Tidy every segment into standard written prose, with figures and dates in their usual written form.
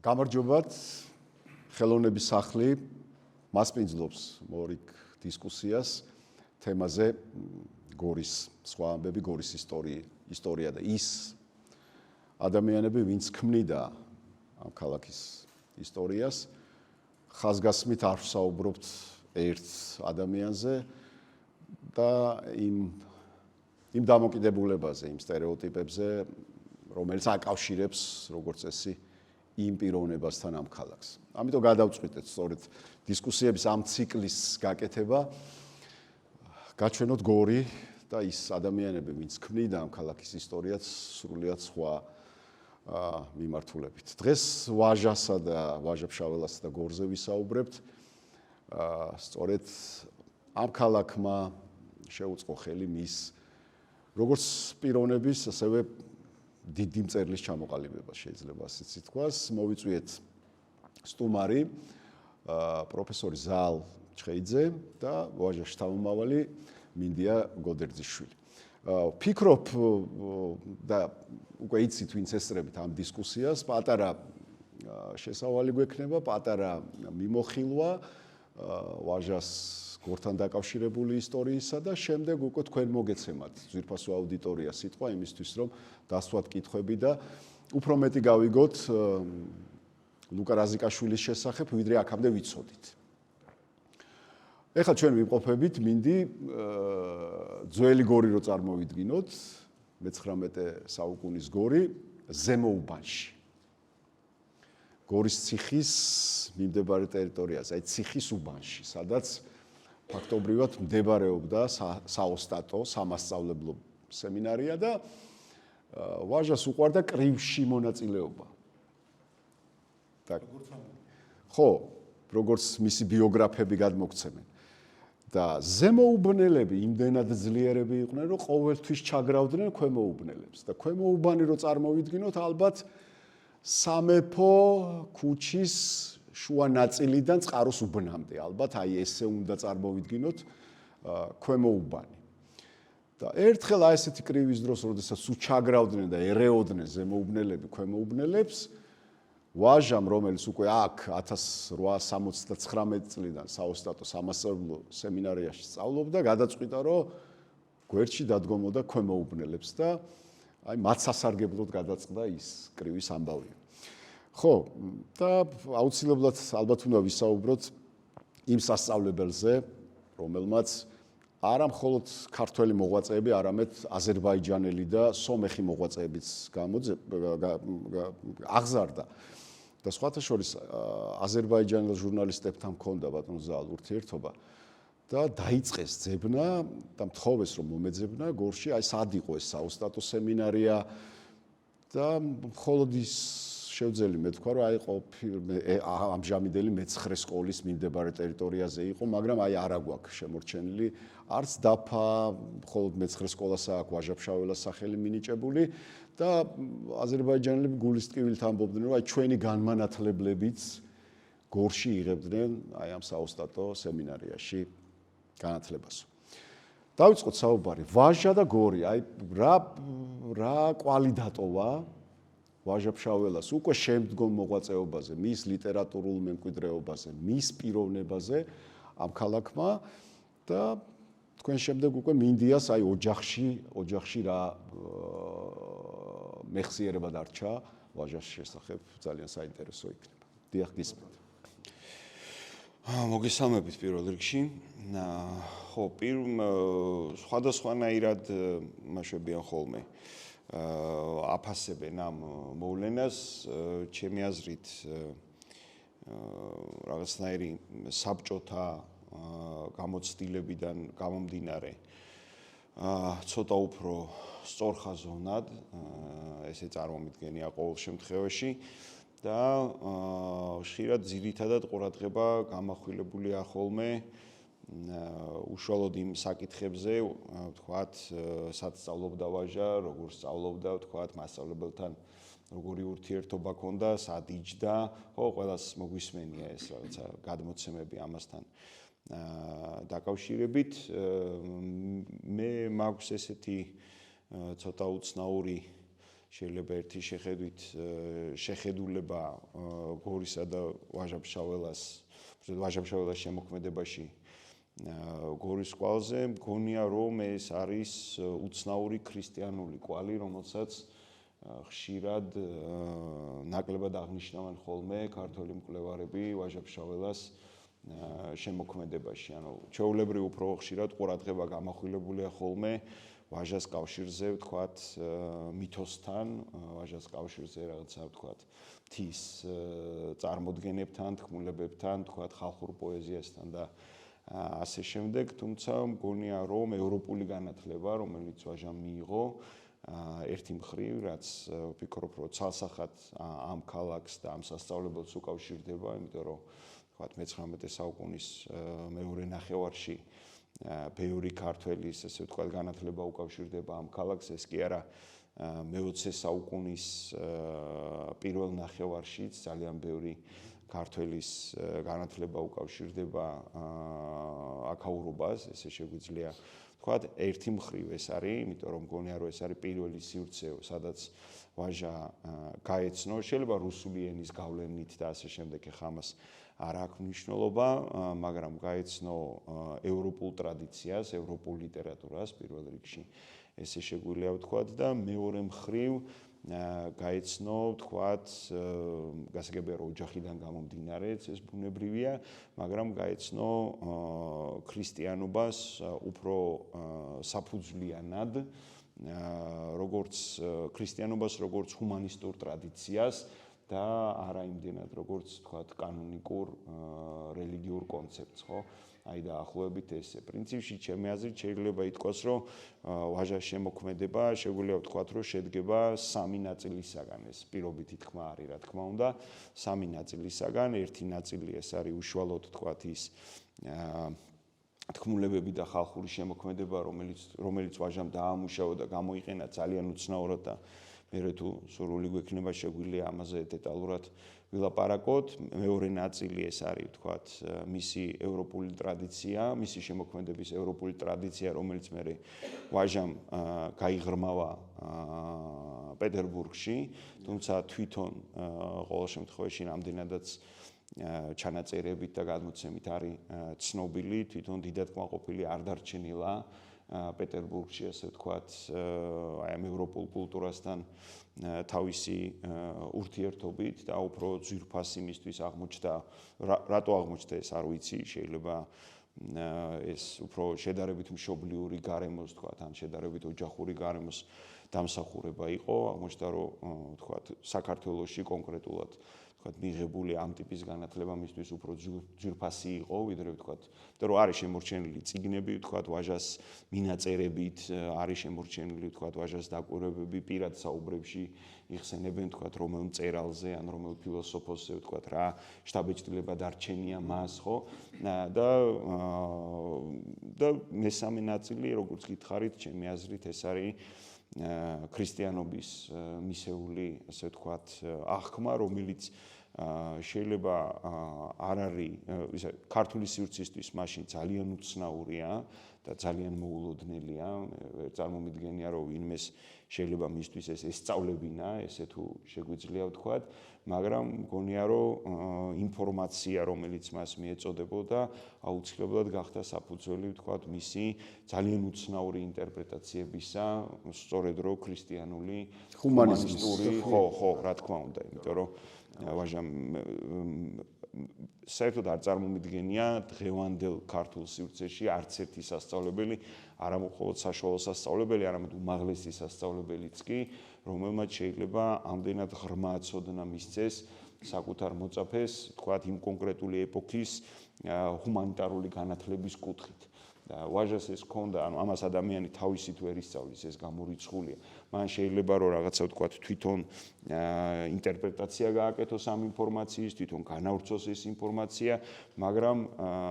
გამარჯობათ, ხელოვნების სახლი მასპინძლობს მორიგ დისკუსიას თემაზე გორის სხვა ამბები, გორის ისტორია და ის ადამიანები, ვინც ქმნიდა ამ ქალაქის ისტორიას, ხაზგასმით არ ვსაუბრობთ ერთ ადამიანზე და იმ დამოკიდებულებაზე, იმ სტერეოტიპებზე, რომელიც აკავშირებს როგორც წესი იმ პიროვნებასთან ამ ქალაქს. ამიტომ გადავწყვიტეთ სწორედ დისკუსიების ამ ციკლის გაკეთება, გაჩვენოთ გორი და ის ადამიანები, ვინც ქმნიდა ამ ქალაქის ისტორიას, სრულიად სხვა მიმართულებით. დღეს ვაჟასა და ვაჟა-ფშაველასა და გორზე ვისაუბრებთ. სწორედ ამ ქალაქმა შეუწყო ხელი მის როგორც პიროვნების, ასევე დიდი მწერლის ჩამოყალიბება შეიძლება ასეც ითქვას. მოვიწვიეთ სტუმარი, პროფესორი ზაალ ჩხეიძე და ვაჟა შთამომავალი მინდია გოდერძიშვილი. ვფიქრობ და უკვე იცით ვინც ესწრებით ამ დისკუსიას, პატარა შესავალი გვექნება, პატარა მიმოხილვა ვაჟას გორთან დაკავშირებული ისტორიისა და შემდეგ უკვე თქვენ მოგეცემათ ძვირფასო აუდიტორია სიტყვა იმისთვის, რომ დასვათ კითხვები და უფრო მეტი გავიგოთ ლუკა რაზიკაშვილის შესახებ, ვიდრე აქამდე ვიცოდით. ეხლა ჩვენ ვიმყოფებით, მინდი ძველი გორი რო წარმოვიდგინოთ, მე-19 საუკუნის გორი, ზემო უბანში. გორის ციხის მიმდებარე ტერიტორიაზე, აი ციხის უბანში, სადაც ფაქტობრივად მდებარეობდა საოსტატო, სამასწავლებლო სემინარია და ვაჟას უყვარდა კრივში მონაწილეობა. ხო, როგორც მისი ბიოგრაფები გადმოგცემენ. და ზემოუბნელები იმდენად ძლიერები იყვნენ, რომ ყოველთვის ჩაგრავდნენ ქვემოუბნელებს. და ქვემოუბანი რო წარმოვიდგინოთ, ალბათ სამეფო ქუჩის შუა ნაწილიდან წყაროს უბნამდე. ალბათ აი ესე უნდა წარმოვიდგინოთ ქვემოუბანი. და ერთხელ აი ესეთი კრივის დროს, როდესაც უჩაგრავდნენ და ერეოდნენ ზემოუბნელები ქვემოუბნელებს, ვაჟამ, რომელიც უკვე აქ 1879 წლიდან საოსტატო სამასწავლებლო სემინარიაში სწავლობდა, გადაწყვიტა, რომ გვერდში დადგომოდა ქვემოუბნელებს და აი მათ სასარგებლოდ გადაწყდა ის კრივის ამბავი. ხო, და აუცილებლად ალბათ უნდა ვისაუბროთ იმ სასწავლებელზე, რომელმაც არა მხოლოდ ქართველი მოღვაწეები, არამედ აზერბაიჯანელი და სომეხი მოღვაწეებიც აღზარდა. და სხვათა შორის აზერბაიჯანელ ჟურნალისტებთან ჰქონდა ბატონ ზაალ ურთიერთობა და დაიწყეს ძებნა და მთხოვეს რომ მომეძებნა გორში, აი სად იყო ეს საოსტატო სემინარია და მხოლოდ ის შევძელი მე თქვა რომ აი ამჟამინდელი მე-9 სკოლის მიმდებარე ტერიტორიაზე იყო, მაგრამ აი არა გვაქვს შემორჩენილი არც დაფა, მხოლოდ მე-9 სკოლასა აქვს ვაჟა-ფშაველას სახელი მინიჭებული და აზერბაიჯანელები გულის ტკივილით ამბობდნენ, რომ აი ჩვენი განმანათლებლებიც გორში იღებდნენ აი ამ საოსტატო სემინარიაში განათლებას. დავიწყოთ საუბარი ვაჟა და გორი, აი რა კვალი დატოვა ვაჟა-ფშაველას უკვე შემდგომ მოღვაწეობაზე, მის ლიტერატურულ მემკვიდრეობაზე, მის პიროვნებაზე ამ ქალაქმა და თქვენ შემდეგ უკვე მინდიას აი ოჯახში რა მეხსიერება დარჩა ვაჟას შესახებ ძალიან საინტერესო იქნება. დიახ, გისმენთ. მოგესალმებით პირველ რიგში. ხო, სხვადასხვანაირად მაშვებიან ხოლმე. აფასებენ ამ მოვლენას, ჩემი აზრით რაღაცნაირი საბჭოთა გამოცდილებიდან გამომდინარე ცოტა უფრო სწორხაზოვნად ესე წარმომიდგენია ყოველ შემთხვევაში და ხშირად ძირითადად ყურადღება გამახვილებულია ხოლმე უშუალოდ იმ საკითხებზე, ვთქვათ, სად სწავლობდა ვაჟა, როგორ სწავლობდა, ვთქვათ, მასწავლებელთან როგორი ურთიერთობა ჰქონდა, სად იჯდა, ხო, ყველას მოგვისმენია ეს რაღაცა გადმოცემები ამასთან დაკავშირებით. მე მაქვს ესეთი ცოტა უცნაური შეიძლება ერთი შეხედულება გორისა და ვაჟა-ფშაველას შემოქმედებაში გორის კვალზე მგონია რომ ეს არის უცნაური ქრისტიანული კვალი, რომელსაც ხშირად ნაკლებად აღნიშნავენ ხოლმე ქართველი მკვლევარები ვაჟა-ფშაველას შემოქმედებაში. ანუ ჩვეულებრივ უფრო ხშირად ყურადღება გამახვილებულია ხოლმე ვაჟას კავშირზე, ვთქვათ, მითოსთან, ვაჟას კავშირზე რაღაცა, ვთქვათ, მთის წარმოდგენებთან, თქმულებებთან, ვთქვათ, ხალხურ პოეზიასთან და ასე შემდეგ, თუმცა მგონია რომ ევროპული განათლება, რომელიც ვაჟამ მიიღო, ერთი მხრივ, რაც ვფიქრობ, რომ ცალსახად ამ ქალაქს და ამ სასწავლებელს უკავშირდება, იმიტომ რომ ვთქვათ, მე-19 საუკუნის მეორე ნახევარში ბევრი ქართველის, ესე ვთქვათ, განათლება უკავშირდება ამ ქალაქს, ეს კი არა მე-20 საუკუნის პირველ ნახევარშიც ძალიან ბევრი ქართველის განათლება უკავშირდება აქაურობას, ესე შეგვიძლია ვთქვათ, ერთი მხრივ ეს არის, იმიტომ რომ მგონია რომ ეს არის პირველი სივრცე, სადაც ვაჟა გაეცნო, შეიძლება რუსული ენის გავლენით და ასე შემდეგ, ეხლა ამას არ აქვს მნიშვნელობა, მაგრამ გაეცნო ევროპულ ტრადიციას, ევროპულ ლიტერატურას პირველ რიგში, ესე შეგვიძლია ვთქვათ და მეორე მხრივ გაეცნო, ვთქვათ, გასაგებია რომ ოჯახიდან გამომდინარეც ეს ბუნებრივია, მაგრამ გაეცნო ქრისტიანობას უფრო საფუძვლიანად, როგორც ქრისტიანობას, როგორც ჰუმანისტურ ტრადიციას და არა იმდენად როგორც ვთქვათ კანონიკურ რელიგიურ კონცეფტს, ხო? აი დაახლოებით ესე. პრინციპში ჩემი აზრით შეიძლება ითქვას, რომ ვაჟას შემოქმედება შეგვიძლია ვთქვათ, რომ შედგება სამი ნაწილისაგან. ეს პირობითი თქმა არის, რა თქმა უნდა, სამი ნაწილისაგან. ერთი ნაწილი ეს არის უშუალოდ ვთქვათ ის თქმულებები და ხალხური შემოქმედება, რომელიც ვაჟამ დაამუშავა და გამოიყენა ძალიან უცნაურად და მე თუ სურვილი გვექნება შეგვიძლია ამაზე დეტალურად ვილაპარაკოთ. მეორე ნაწილი ეს არის ვთქვათ მისი ევროპული ტრადიცია, მისი შემოქმედების ევროპული ტრადიცია, რომელიც მე ვაჟამ გაიღრმავა პეტერბურგში, თუმცა თვითონ ყოველ შემთხვევაში რამდენადაც ჩანაწერებით და გადმოცემით არის ცნობილი, თვითონ დიდად კმაყოფილი არ დარჩენილა პეტერბურგში, ასე ვთქვათ, აი ამ ევროპულ კულტურასთან თავისი ურთიერთობით და უფრო ძვირფას იმისთვის აღმოჩნდა, რატო აღმოჩნდა ეს არ ვიცი, შეიძლება ეს უფრო შედარებით მშობლიური გარემოს, ვთქვათ, ან შედარებით ოჯახური გარემოს დამსახურება იყო, აღმოჩნდა რომ ვთქვათ, საქართველოში კონკრეტულად ვთქვათ, მიღებული ამ ტიპის განათლება მისთვის უფრო ძვირფასი იყო, ვიდრე ვთქვათ, იმიტომ რომ არის შემორჩენილი წიგნები, ვთქვათ, ვაჟას მინაწერებით, არის შემორჩენილი, ვთქვათ, ვაჟას დაკვირვებები პირად საუბრებში იხსენებენ, ვთქვათ, რომელ მწერალზე ან რომელ ფილოსოფოსზე, ვთქვათ, რა შთაბეჭდილება დარჩენია მას, ხო? და მესამე ნაწილი, როგორც გითხარით, ჩემი აზრით, ეს არის ქრისტიანობის მისეული, ასე ვთქვათ, აღქმა, რომელიც შეიძლება არ არის ქართული სივრცისთვის მაშინ ძალიან უცნაურია და ძალიან მოულოდნელია. წარმომიდგენია, რომ ვინმეს შეიძლება მისთვის ეს ესწავლებინა, ესე თუ შეგვიძლია ვთქვათ, მაგრამ მგონია, რომ ინფორმაცია, რომელიც მას მიეწოდებოდა, აუცილებლად გახდა საფუძველი, ვთქვათ, მისი ძალიან უცნაური ინტერპრეტაციებისა, სწორედ რო ქრისტიანული, ჰუმანისტური, ხო, რა თქმა უნდა, იმიტომ რომ ვაჟამ საერთოდ არ წარმომიდგენია დღევანდელ ქართულ სივრცეში არც ერთი სასწავლებელი, არა მხოლოდ საშუალო სასწავლებელი, არამედ უმაღლესი სასწავლებელიც კი, რომელმაც შეიძლება ამდენად ღრმა ცოდნა მისცეს საკუთარ მოწაფეს, თქვათ, იმ კონკრეტული ეპოქის ჰუმანიტარული განათლების კუთხით. და ვაჟას ეს ქონდა, ანუ ამას ადამიანი თავისით ვერ ისწავლის, ეს გამორიცხულია. მან შეიძლება რომ რაღაცა ვთქვათ, თვითონ ინტერპრეტაცია გააკეთოს ამ ინფორმაციის, თვითონ განავრცოს ეს ინფორმაცია, მაგრამ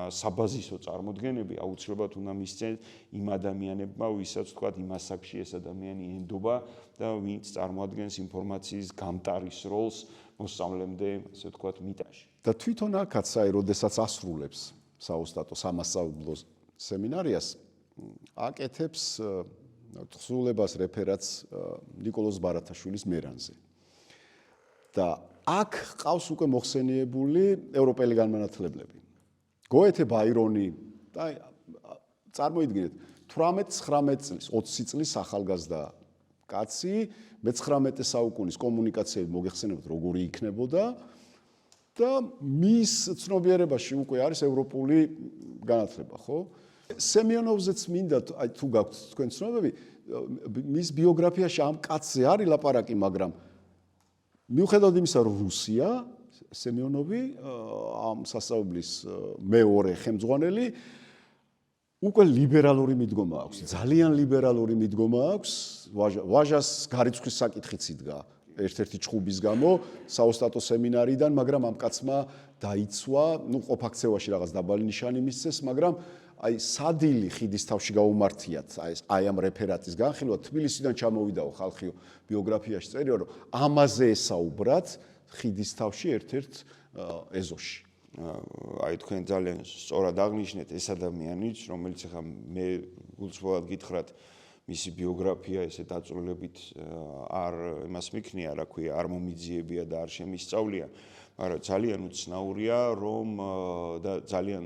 საბაზისო წარმოდგენები აუცილებლად უნდა მისცენ იმ ადამიანებმა, ვისაც ვთქვათ, იმ ასაკში ეს ადამიანი ენდობა და ვინც წარმოადგენს ინფორმაციის გამტარის როლს მოსწავლემდე, ასე ვთქვათ, მიტაში. და თვითონ აქაც აი, როდესაც ასრულებს საოსტატო სამასწავლებლო სემინარიას აკეთებს თხზულებას რეფერატს ნიკოლოზ ბარათაშვილის მერანზე. და აქ ყავს უკვე მოხსენიებული ევროპელი განმანათლებლები. გოეთე, ბაირონი და წარმოიდგინეთ 18-19 წლის, 20 წლის ახალგაზრდა კაცი მე-19 საუკუნის კომუნიკაციები მოგეხსენებათ როგორი იქნებოდა და მის ცნობიერებაში უკვე არის ევროპული განათლება, ხო? სემიონოვზეც მინდა თუ გაქვთ თქვენ ცნობები, მის ბიოგრაფიაში ამ კაცზე არის ლაპარაკი, მაგრამ მიუხედავად იმისა, რომ რუსია, სემიონოვი ამ სასწავლებლის მეორე ხელმძღვანელი უკვე ლიბერალური მიდგომა აქვს, ძალიან ლიბერალური მიდგომა აქვს, ვაჟას გარიცხვის საკითხიც იდგა ერთ-ერთი ჩხუბის გამო საოსტატო სემინარიდან, მაგრამ ამ კაცმა დაიცვა, ყოფაქცევაში რაღაც დაბალი ნიშანი მისცეს, მაგრამ აი სადილი ხიდის თავში გაუმართიათ, აი ამ რეფერატის განხილვა თბილისიდან ჩამოვიდაო ხალხიო ბიოგრაფიაში წერია, რომ ამაზე ესაუბრათ ხიდის თავში ერთ-ერთ ეზოში. აი თქვენ ძალიან სწორად აღნიშნეთ ეს ადამიანიც, რომელიც ახლა მე გულწრფელად გითხრათ მისი ბიოგრაფია ესე დაწვრილებით არ იმას მიქნია, რა ქვია, არ მომიძიებია და არ შემისწავლია, მაგრამ ძალიან უცნაურია, რომ და ძალიან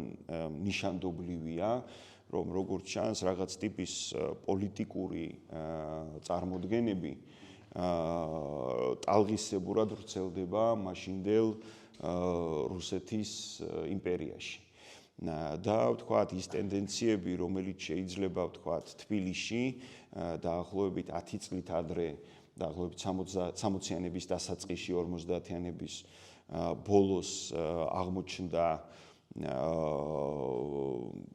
ნიშანდობლივია, რომ როგორც ჩანს, რაღაც ტიპის პოლიტიკური წარმოდგენები ტალღისებურად ვრცელდება მაშინდელ რუსეთის იმპერიაში. და ვთქვათ, ის ტენდენციები, რომელიც შეიძლება ვთქვათ თბილისში დაახლოებით 10 წლით ადრე, დაახლოებით 60-იანების დასაწყისში, 50-იანების ბოლოს აღმოჩნდა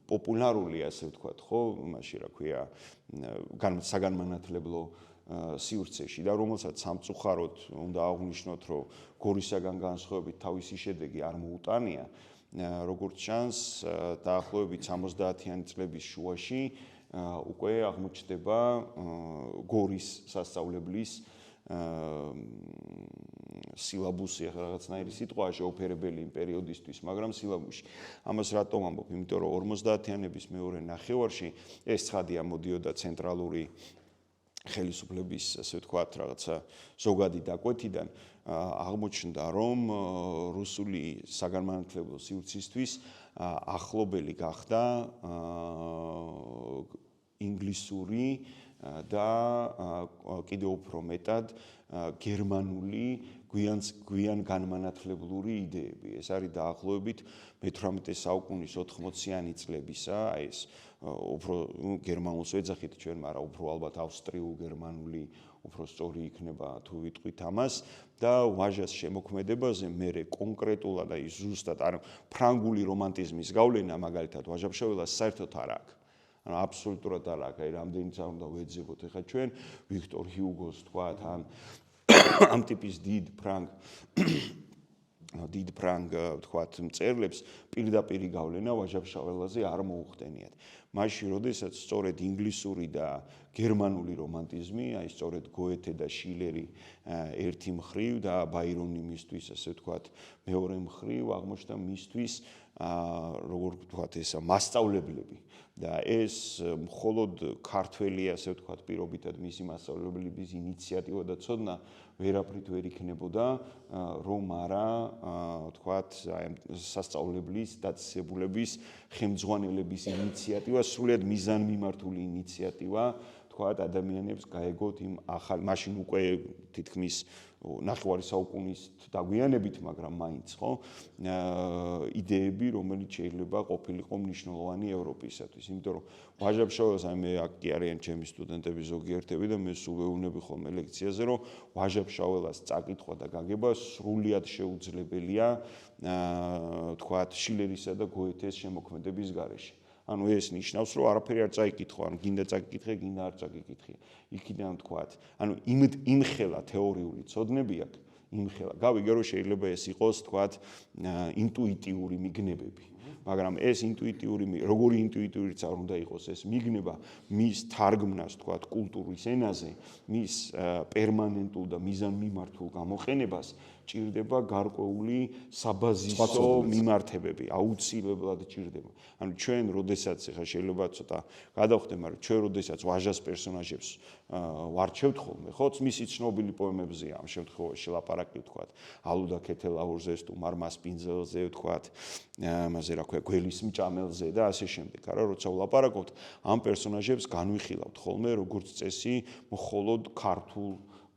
პოპულარული, ასე ვთქვათ, ხო, იმაში, რა ქვია, საგანმანათლებლო სივრცეში და რომელსაც სამწუხაროდ უნდა აღვნიშნოთ, რომ გორისაგან განსხვავებით თავისი შედეგი არ მოუტანია, როგორც ჩანს, დაახლოებით 70-იანი წლების შუაში უკვე აღმოჩნდება გორის სასწავლებლის სილაბუსი, ახლა რაღაცნაირი სიტყვაა შეუფერებელი იმ პერიოდისთვის, მაგრამ სილაბუსი. ამას რატომ ამბობ? იმიტომ რომ 50-იანების მეორე ნახევარში ეს ცხადია მოდიოდა ცენტრალური ხელისუფლების, ასე ვთქვათ, რაღაცა ზოგადი დაკვეთიდან აღმოჩნდა, რომ რუსული საგანმანათლებლო სივრცისთვის ახლობელი გახდა ინგლისური და კიდევ უფრო მეტად გერმანული გვიან განმანათლებლური იდეები. ეს არის დაახლოებით მე-18 საუკუნის 80-იანი წლებისა, აი ეს უფრო გერმანულს ვეძახით ჩვენ, მაგრამ უფრო ალბათ ავსტრიულ-გერმანული უფრო სწორი იქნება თუ ვიტყვით ამას და ვაჟას შემოქმედებაზე მე კონკრეტულად აი ზუსტად არ ფრანგული რომანტიზმის გავლენა მაგალითად ვაჟა-ფშაველას საერთოდ არ აქვს. ანუ აბსოლუტურად არ აქვს, აი რამდენიც არ უნდა ვეძებოთ ახლა ჩვენ ვიქტორ ჰიუგოს თქვათ ამ ტიპის დიდ ფრანგ ვთქვათ მწერლებს პირდაპირი გავლენა ვაჟა-ფშაველაზე არ მოუხდენიათ. მაშინ, როდესაც სწორედ ინგლისური და გერმანული რომანტიზმი, აი სწორედ გოეთე და შილერი ერთი მხრივ და ბაირონი მისთვის, ასე ვთქვათ, მეორე მხრივ აღმოჩნდა მისთვის როგორ ვთქვათ ესა მასწავლებლები და ეს მხოლოდ ქართველი, ასე ვთქვათ, პირობითად მისი მასწავლებლების ინიციატივა და ცოდნა ვერაფრით ვერ იქნებოდა, რომ არა, ვთქვათ, აი სასწავლებლის დაწესებულების ხელმძღვანელების ინიციატივა, სრულიად მიზანმიმართული ინიციატივა, ვთქვათ, ადამიანებს გაეგოთ იმ ახალ, მაშინ უკვე თითქმის ნახევარი საუკუნის დაგვიანებით, მაგრამ მაინც, ხო, იდეები, რომელიც შეიძლება ყოფილიყო მნიშვნელოვანი ევროპისათვის. იმიტომ რომ ვაჟა-ფშაველას, აი მე აქ კი არიან ჩემი სტუდენტები ზოგიერთები და მე სულ ვეუბნები ხოლმე ლექციაზე, რომ ვაჟა-ფშაველას წაკითხვა და გაგება სრულიად შეუძლებელია, ვთქვათ, შილერისა და გოეთეს შემოქმედების გარეშე. ანუ ეს ნიშნავს, რომ არაფერი არ წაიკითხო, ანუ გინდა წაკითხე, გინდა არ წაკითხე. იქიდან ვთქვათ, ანუ იმხელა თეორიული ცოდნები აქვს, იმხელა. გავიგე, რომ შეიძლება ეს იყოს, ვთქვათ, ინტუიტიური მიგნებები. მაგრამ ეს ინტუიტიური როგორი ინტუიტურიც არ უნდა იყოს ეს მიგნება მის თარგმნას თქვა კულტურის ენაზე მის პერმანენტულ და მიზანმიმართულ გამოყენებას ჭირდება გარკვეული საბაზისო მიმართებები აუცილებლად ჭირდება ანუ ჩვენ როდესაც ახლა შეიძლება ცოტა გადავხდე მაგრამ ჩვენ როდესაც ვაჟას პერსონაჟებს ვარჩევთ ხოლმე ხო მისი ცნობილი პოემებზეა ამ შემთხვევაში ლაპარაკი ვთქვათ ალუდა ქეთელაურზე სტუმარ მასპინძელზე ვთქვათ ამაზე რა ქვია გველის მჭამელზე და ასე შემდეგ არა როცა ვლაპარაკობთ ამ პერსონაჟებს განვიხილავთ ხოლმე როგორც წესი მხოლოდ ქართულ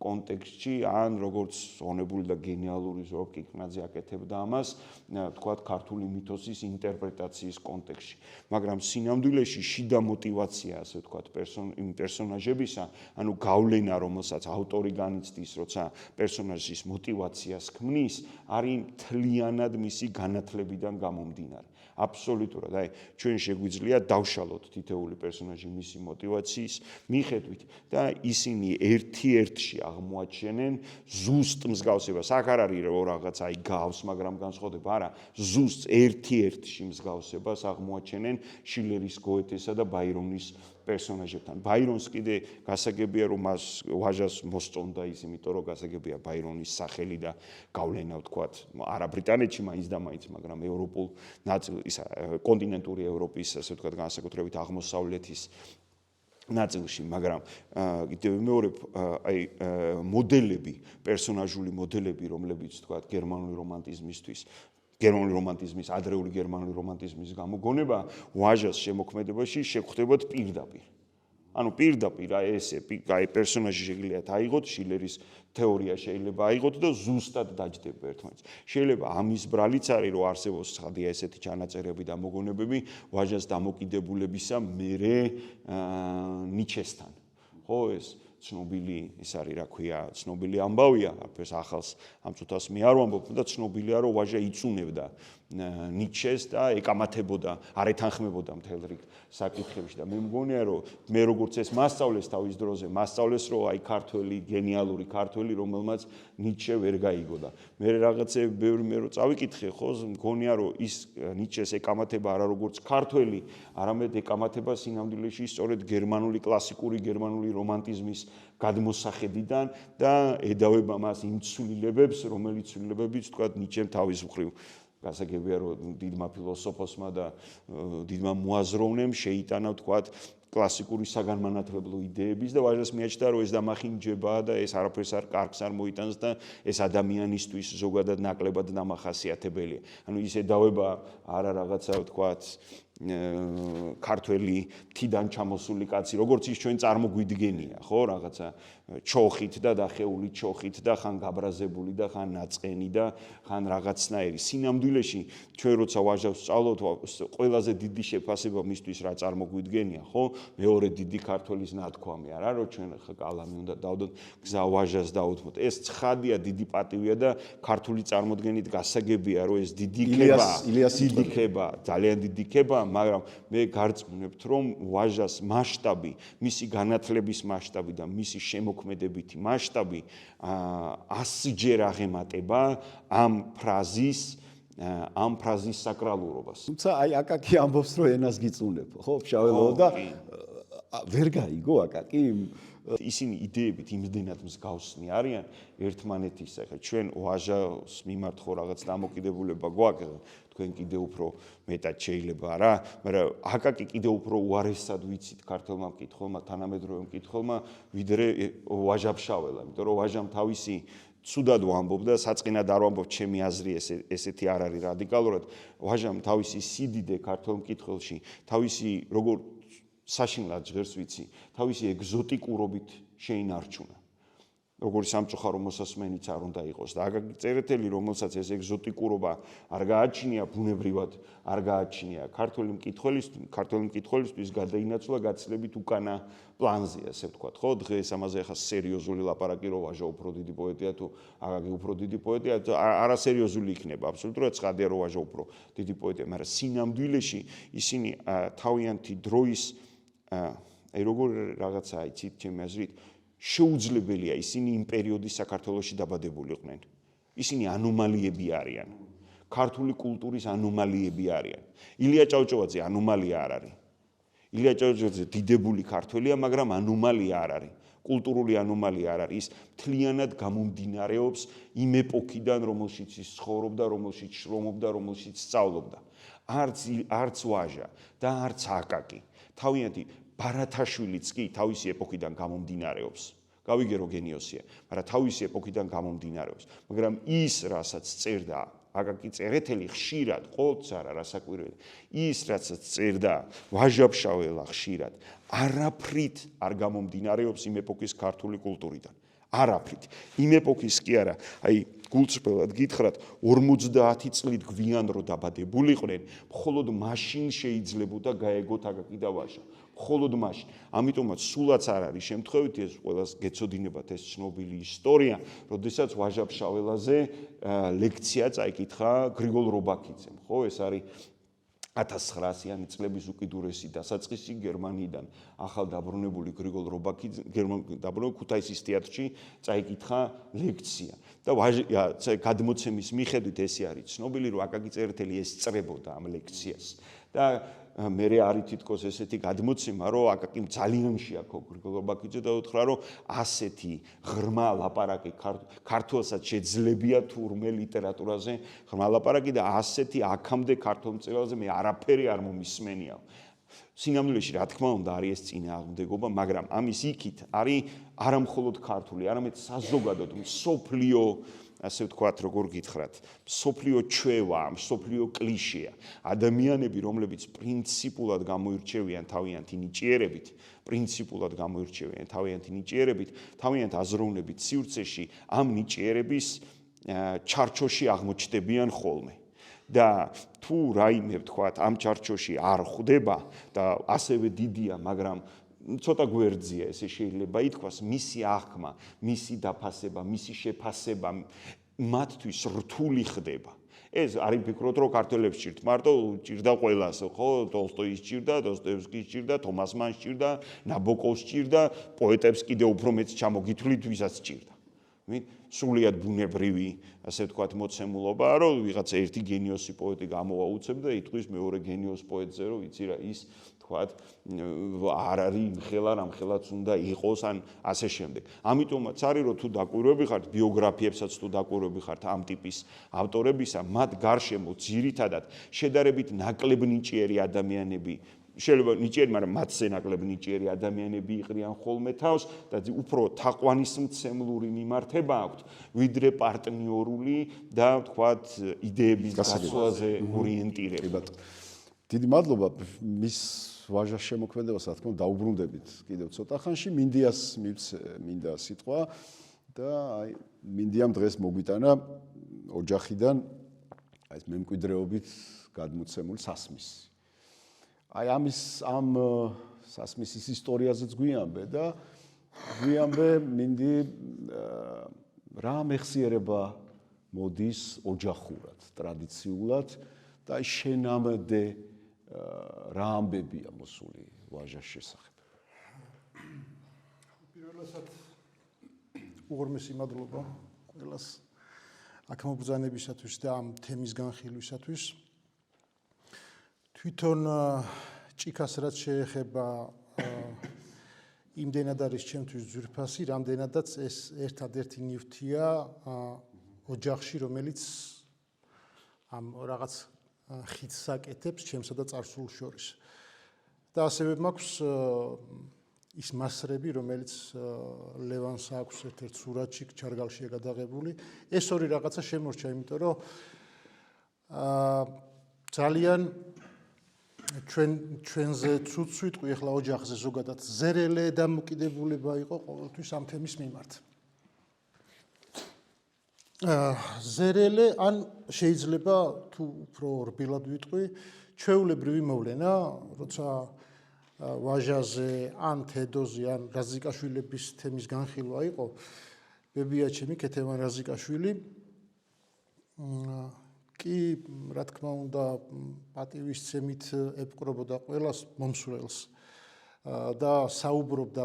კონტექსტში ან როგორც honebuli და გენიალური ზორობ კიკნაძე აკეთებდა ამას თქვათ ქართული მითოსის ინტერპრეტაციის კონტექსტში მაგრამ სინამდვილეში შიდა мотиваცია ასე ვთქვათ პერსონაჟებისა ანუ გავლენა რომელსაც ავტორი განიცდის როცა პერსონაჟის мотиваციას ქმნის არის მთლიანად მისი განათლებიდან გამომდინარე აბსოლუტურად აი ჩვენ შეგვიძლია დავშალოთ თითეული პერსონაჟი მისი мотиваციის მიხედვით და ისინი ერთ-ერთში აღმოაჩენენ ზუსტ მსგავსებას აქ არ არის რომ რაღაც აი გავს მაგრამ განსხვავდება არა ზუსტ ერთ-ერთში მსგავსებას აღმოაჩენენ შილერის გოეთესა და ბაირონის პერსონაჟებთან ბაირონს კიდე გასაგებია რომ მას ვაჟას მოსწონდა ის იმიტომ რომ გასაგებია ბაირონის სახელი და გავლენა ვთქვათ არა ბრიტანეთში მაინც და მაინც მაგრამ ევროპულ ნაწილ ისა კონტინენტური ევროპის ასე ვთქვათ განსაკუთრებით აღმოსავლეთის ნაწილში, მაგრამ კიდევ ვიმეორებ აი მოდელები, პერსონაჟული მოდელები, რომლებიც თქვა გერმანული რომანტიზმისთვის გერმანული რომანტიზმის, ადრეული გერმანული რომანტიზმის გამოგონება ვაჟას შემოქმედებაში შეგვხვდებათ პირდაპირ. ანუ პირდაპირ აი პერსონაჟი შეიძლება აიღოთ შილერის თეორია შეიძლება აიღოთ და ზუსტად დაჯდება ერთმანეთს. შეიძლება ამის ბრალიც არის რომ არსებობს ხადია ესეთი ჩანაწერები და მოგონებები ვაჟას დამოკიდებულებისა მერე ნიჩესთან. ხო ეს ცნობილი ის არის რა ქვია ცნობილი ამბავია არც ახალს ამ წუთას მე არ ვამბობ და ცნობილია რომ ვაჟა იწუნებდა ნიჩეს და ეკამათებოდა არ ეთანხმებოდა მთელ რიგ საკითხებში და მე მგონია რომ მე როგორც ეს მასწავლეს თავის დროზე მასწავლეს რომ აი ქართველი გენიალური ქართველი რომელმაც ნიჩე ვერ გაიგო და მე რაღაცე ბევრი მე რო წავიკითხე ხო მგონია რომ ის ნიჩეს ეკამათება არა როგორც ქართველი არამედ ეკამათება სინამდვილეში სწორედ გერმანული კლასიკური გერმანული რომანტიზმის გადმოსახედიდან და ედავება მას იმ ცვლილებებს რომელიც ცვლილებებიც თქვა ნიჩემ თავის მხრივ გასაგებია რომ დიდმა ფილოსოფოსმა და დიდმა მოაზროვნემ შეიტანა ვთქვათ კლასიკური საგანმანათლებლო იდეების და ვაჟას მიაჩნდა რომ ეს დამახინჯებაა და ეს არაფერს არ კარგს არ მოიტანს და ეს ადამიანისთვის ზოგადად ნაკლებად დამახასიათებელია. ანუ ის ედავება არა რაღაცა ვთქვათ ქართველი თიდან ჩამოსული კაცი როგორც ის ჩვენ წარმოგვიდგენია ხო რაღაცა ჩოხით და დახეული ჩოხით და ხან გაბრაზებული და ხან ნაწყენი და ხან რაღაცნაირი სინამდვილეში ჩვენ როცა ვაჟას სწავლობთ ყველაზე დიდი შეფასება მისთვის რა წარმოგვიდგენია ხო მეორე დიდი ქართველის ნათქვამი არა რომ ჩვენ ხა კალამი უნდა დავდოთ გზა ვაჟას დაუთმოთ ეს ცხადია დიდი პატივია და ქართული წარმოდგენით გასაგებია რომ ეს დიდი ქება ძალიან დიდი ქება მაგრამ მე გარწმუნებთ რომ ვაჟას მასშტაბი მისი განათლების მასშტაბი და მისი შემოქმედებითი მასშტაბი 100-ჯერ აღემატება ამ ფრაზის საკრალურობას. თუმცა აი აკაკი ამბობს რომ ენას გიწუნებ, ხო, ფშაველო და ვერ გაიგო აკაკი ისინი იდეებით იმდენად მსგავსნი არიან ერთმანეთის ახლა ჩვენ ვაჟას მიმართ ხო რაღაც დამოკიდებულება გვაქვს თქვენ კიდე უფრო მეტად შეიძლება რა მაგრამ აკაკი კიდე უფრო უარესად ვიცით ქართულმა მკითხველმა თანამედროვე მკითხველმა ვიდრე ვაჟაფშაველა იმიტომ რომ ვაჟამ თავისი ცუდად ვამბობ და საწყინად არ ვამბობ ჩემი აზრი ესეთი არ არის რადიკალურად ვაჟამ თავისი სიდიდე ქართულ მკითხველში თავისი როგორ საშინლად ჟღერს ვიცი თავისი ეგზოტიკურობით შეინარჩუნა როგორც სამწუხარო მოსასმენიც არ უნდა იყოს და აკაკი წერეთელი რომელსაც ეს ეგზოტიკურობა არ გააჩნია ბუნებრივად არ გააჩნია ქართული მკითხველისთვის გადაინაცვლა გაცილებით უკანა პლანზე ასე ვთქვათ ხო დღეს ამაზე ახლა სერიოზული ლაპარაკი რომ ვაჟა უფრო დიდი პოეტია თუ აკაკი უფრო დიდი პოეტია არასერიოზული იქნება აბსოლუტურად ცხადია რომ ვაჟა უფრო დიდი პოეტია მაგრამ სინამდვილეში ისინი თავიანთი დროის აი როგორ რაღაცაა იცით ჩემი აზრით შეუძლებელია ისინი იმ პერიოდის საქართველოში დაბადებულიყვნენ. ისინი ანომალიები არიან. ქართული კულტურის ანომალიები არიან. ილია ჭავჭავაძე ანომალია არ არის. ილია ჭავჭავაძე დიდებული ქართველია, მაგრამ ანომალია არ არის. კულტურული ანომალია არ არის. ის მთლიანად გამომდინარეობს იმ ეპოქიდან, რომელშიც ის ცხოვრობდა, რომელშიც შრომობდა, რომელშიც სწავლობდა. არც ვაჟა და არც აკაკი. თავიანთი ბარათაშვილიც კი თავისი ეპოქიდან გამომდინარეობს. გავიგე რომ გენიოსია, მაგრამ თავისი ეპოქიდან გამომდინარეობს. მაგრამ ის, რასაც წერდა აკაკი წერეთელი ხშირად, ყოველთვის არა რასაკვირველი, ის რასაც წერდა ვაჟა-ფშაველა ხშირად, არაფრით არ გამომდინარეობს იმ ეპოქის ქართული კულტურიდან. არაფრით. იმ ეპოქის კი არა, აი გულწრფელად გითხრათ, 50 წლით გვიან რო დაბადებულიყვნენ, მხოლოდ მაშინ შეიძლებოდა გაეგოთ აკაკი და ვაჟა. მხოლოდ მაშინ. ამიტომაც სულაც არ არის შემთხვევითი ეს ყველას გეცოდინებათ ეს ცნობილი ისტორია, როდესაც ვაჟა-ფშაველაზე ლექცია წაიკითხა გრიგოლ რობაქიძემ, ხო, ეს არის 1900-იანი წლების უკიდურესი დასაწყისი გერმანიიდან ახალ დაბრუნებული გრიგოლ რობაქიძე დაბრუნებული ქუთაისის თეატრში წაიკითხა ლექცია და გადმოცემის მიხედვით ესე არის ცნობილი რომ აკაკი წერეთელი ესწრებოდა ამ ლექციას და მე არის თითქოს ესეთი გადმოცემა რომ აკაკიმ ძალიან შეაქო გრიგოლ რობაქიძე და უთხრა რომ ასეთი ღრმა ლაპარაკი ქართულსაც შეძლებია თურმე ლიტერატურაზე ღრმა ლაპარაკი და ასეთი აქამდე ქართულ მწერალზე მე არაფერი არ მომისმენია. სინამდვილეში რა თქმა უნდა არის ეს წინააღმდეგობა, მაგრამ ამის იქით არის არა მხოლოდ ქართული, არამედ საზოგადოდ მსოფლიო ასე ვთქვათ, როგორ გითხრათ, მსოფლიო ჩვევა, მსოფლიო კლიშეა. ადამიანები, რომლებიც პრინციპულად გამოირჩევიან თავიანთი ნიჭიერებით, თავიანთ აზროვნებით სივრცეში, ამ ნიჭიერების ჩარჩოში აღმოჩნდებიან ხოლმე. და თუ რაიმე ვთქვათ, ამ ჩარჩოში არ ხვდება და ასევე დიდია, მაგრამ ცოტა გვერდზია ესე შეიძლება ითქვას მისი აღქმა, მისი დაფასება, მისი შეფასება მათთვის რთული ხდება. ეს არის ფიქრობთ რომ ქართველებს ჭირთ მარტო ჭირდა ყველას, ხო, ტოლსტოის ჭირდა, დოსტოევსკის ჭირდა, თომას მანს ჭირდა, ნაბოკოვს ჭირდა, პოეტებს კიდევ უფრო მეც ჩამოგითვლით ვისაც ჭირდა. სრულიად ბუნებრივი, ასე ვთქვათ, მოცემულობაა, რომ ვიღაცა ერთი გენიოსი პოეტი გამოვა უცებ და იტყვის მეორე გენიოს პოეტზე, რომ ვიცი რა ის თქვათ, არ არის იმხელა, რამხელაც უნდა იყოს, ან ასე შემდეგ. ამიტომაც არის, რომ თუ დაკვირვები ხართ ბიოგრაფიებსაც თუ დაკვირვები ხართ ამ ტიპის ავტორებისა, მათ გარშემო ძირითადად შედარებით ნაკლებ ნიჭიერი ადამიანები შეიძლება ნიჭიერი, მაგრამ მათზე ნაკლებ ნიჭიერი ადამიანები იყრიან ხოლმე თავს და უფრო თაყვანისმცემლური მიმართება აქვთ, ვიდრე პარტნიორული და ვთქვათ იდეების გასვლაზე ორიენტირება. დიდი მადლობა მის ვაჟას შემოქმედებას, რა თქმა უნდა, დაუბრუნდებით კიდევ ცოტა ხანში, მინდა სიტყვა და აი მინდიამ დღეს მოგვიტანა ოჯახიდან აი ეს მემკვიდრეობით გადმოცემული სასმისი. აი ამ სასმისის ისტორიაზეც გვიამბე და გვიამბე მინდი რა მეხსიერება მოდის ოჯახურად, ტრადიციულად და აი შენამდე რა ამბებია მოსული ვაჟას შესახებ. პირველად უღრმესი მადლობა ყველას აქ მობრძანებისათვის და ამ თემის განხილვისათვის. თვითონ ჭიქას რაც შეეხება იმდენად არის ჩემთვის ძვირფასი, რამდენადაც ეს ერთადერთი ნივთია ოჯახში, რომელიც ამ რაღაც ხიდს აკეთებს ჩემსა და წარსულს შორის. და ასევე მაქვს ის მასრები, რომელიც ლევანს აქვს ერთ-ერთ სურათში ჩარგალშია გადაღებული. ეს ორი რაღაცა შემორჩა, იმიტომ რომ ძალიან ჩვენზე ცუდ ვიტყვი ახლა ოჯახზე ზოგადად ზერელე დამოკიდებულება იყო ყოველთვის ამ თემის მიმართ. ზერელე ან შეიძლება თუ უფრო რბილად ვიტყვი, ჩვეულებრივი მოვლენა, როცა ვაჟაზე ან თედოზე ან რაზიკაშვილების თემის განხილვა იყო, ბებია ჩემი ქეთევან რაზიკაშვილი კი, რა თქმა უნდა, პატივისცემით ეპყრობოდა ყველას მომსვლელს და საუბრობდა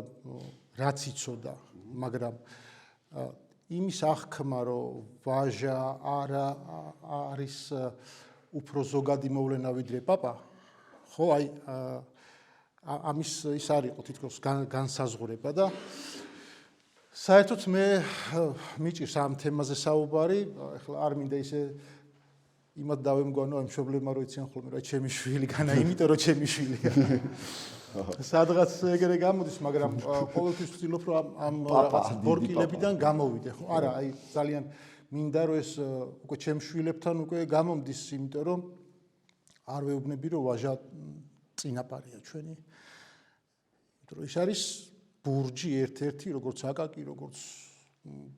რაც იცოდა, მაგრამ იმის აღქმა, რომ ვაჟა არის უფრო ზოგადი მოვლენა ვიდრე პაპა, ხო, აი ამის ის არ იყო თითქოს განსაზღვრება და საერთოდ მე მიჭირს ამ თემაზე საუბარი, ეხლა არ მინდა ისე იმად დავემგვანო ამ მშობლებმა რომ იციან ხოლმე რა ჩემი შვილი განა, იმიტომ რომ ჩემი შვილია. სადღაც ეგრე გამოდის, მაგრამ ყოველთვის ვცდილობ რომ ამ რაღაც ბორკილებიდან გამოვიდე, ხო? არა, აი ძალიან მინდა რომ ეს უკვე ჩემ შვილებთან უკვე გამომდის, იმიტომ რომ არ ვეუბნები რომ ვაჟა წინაპარია ჩვენი. იმიტომ რომ ის არის ბურჯი ერთ-ერთი, როგორც აკაკი, როგორც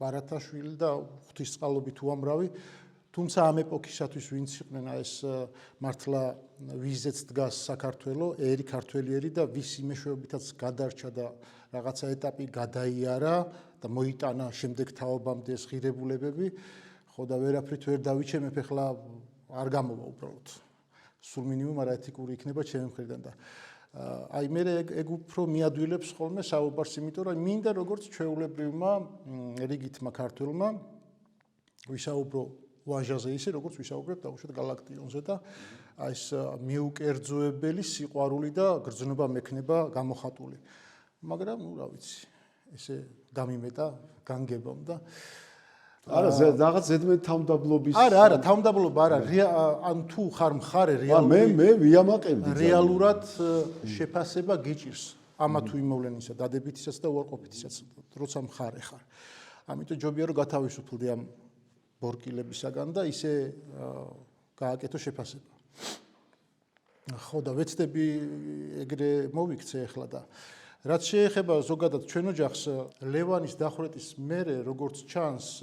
ბარათაშვილი და ღვთისწყალობით უამრავი. თუმცა ამ ეპოქისათვის ვინც იყვნენ ეს მართლა ვიზეც დგას საქართველოს, ერი ქართველიერი და ვის იმეშვეობითაც გადარჩა და რაღაცა ეტაპი გადაიარა და მოიტანა შემდეგ თაობამდე ეს ღირებულებები, ხო და ვერაფრით ვერ დავიჩემებ, ეხლა არ გამოვა უბრალოდ. სულ მინიმუმ არაეთიკური იქნება ჩემი მხრიდან და აი მე ეგ უფრო მიადვილებს ხოლმე საუბარს, იმიტომ რომ მინდა როგორც ჩვეულებრივმა რიგითმა ქართველმა ვისაუბრო ვაჟაზე ისე როგორც ვისაუბრებ დაუშვათ გალაქტიონზე და აი ეს მიუკერძოებელი სიყვარული და გრძნობა მექნება გამოხატული. მაგრამ ნუ რა ვიცი, ესე გამიმეტა, განგებამ და არა, რაღაც ზედმეტ თავმდაბლობის არა, თავმდაბლობა არა, ან თუ ხარ მხარე რეალურად მე ვიამაყებდი რეალურად შეფასება გიჭირს ამა თუ იმ მოვლენისა, დადებითისაც და უარყოფითისაც, როცა მხარე ხარ. ამიტომ ჯობია რომ გათავისუფლდე ამ ბორკილებისაგან და ისე გააკეთო შეფასება. ხო და ვეცდები ეგრე მოვიქცე ახლა და რაც შეეხება ზოგადად ჩვენ ოჯახს, ლევანის დახვრეტის მერე როგორც ჩანს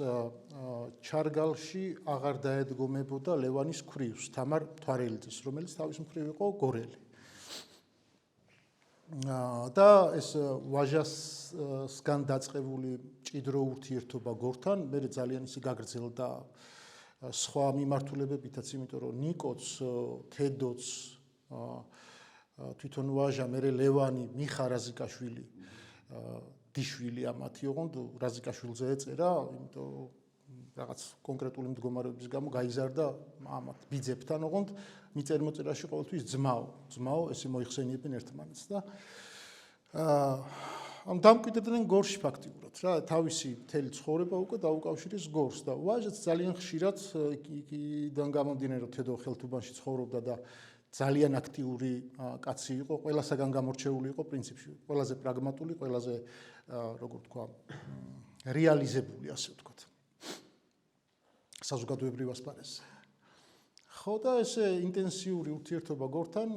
ჩარგალში აღარ დაედგომებოდა ლევანის ქვრივს თამარ მთვარელიძეს, რომელიც თავის მხრივ იყო გორელი. და ეს ვაჟასგან დაწყებული მჭიდრო ურთიერთობა გორთან მე ძალიან ისე გაგრძელდა სხვა მიმართულებებითაც, იმიტომ რომ ნიკოც, თედოც, თვითონ ვაჟა, მე ლევანი, მიხა რაზიკაშვილი, დიშვილი ამათი ოღონდ რაზიკაშვილზე ეწერა, იმიტომ რაღაც კონკრეტული მდგომარეობის გამო გაიზარდა ამათ ბიძებთან, ოღონდ მიწერმოწერაში ყოველთვის ძმაო, ესე მოიხსენიებენ ერთმანეთს და ამ დამკვიდრდნენ გორში ფაქტიურად რა, თავისი მთელი ცხოვრება უკვე დაუკავშირეს გორს და ვაჟაც ძალიან ხშირად იქიდან გამომდინარე რომ თედო ხელთუბანში ცხოვრობდა და ძალიან აქტიური კაცი იყო, ყველასაგან გამორჩეული იყო პრინციპში, ყველაზე პრაგმატული, ყველაზე როგორ თქვა, რეალიზებული, ასე ვთქვათ. საზოგადოებრივ ასპარეზზე. ხო და ესე ინტენსიური ურთიერთობა გორთან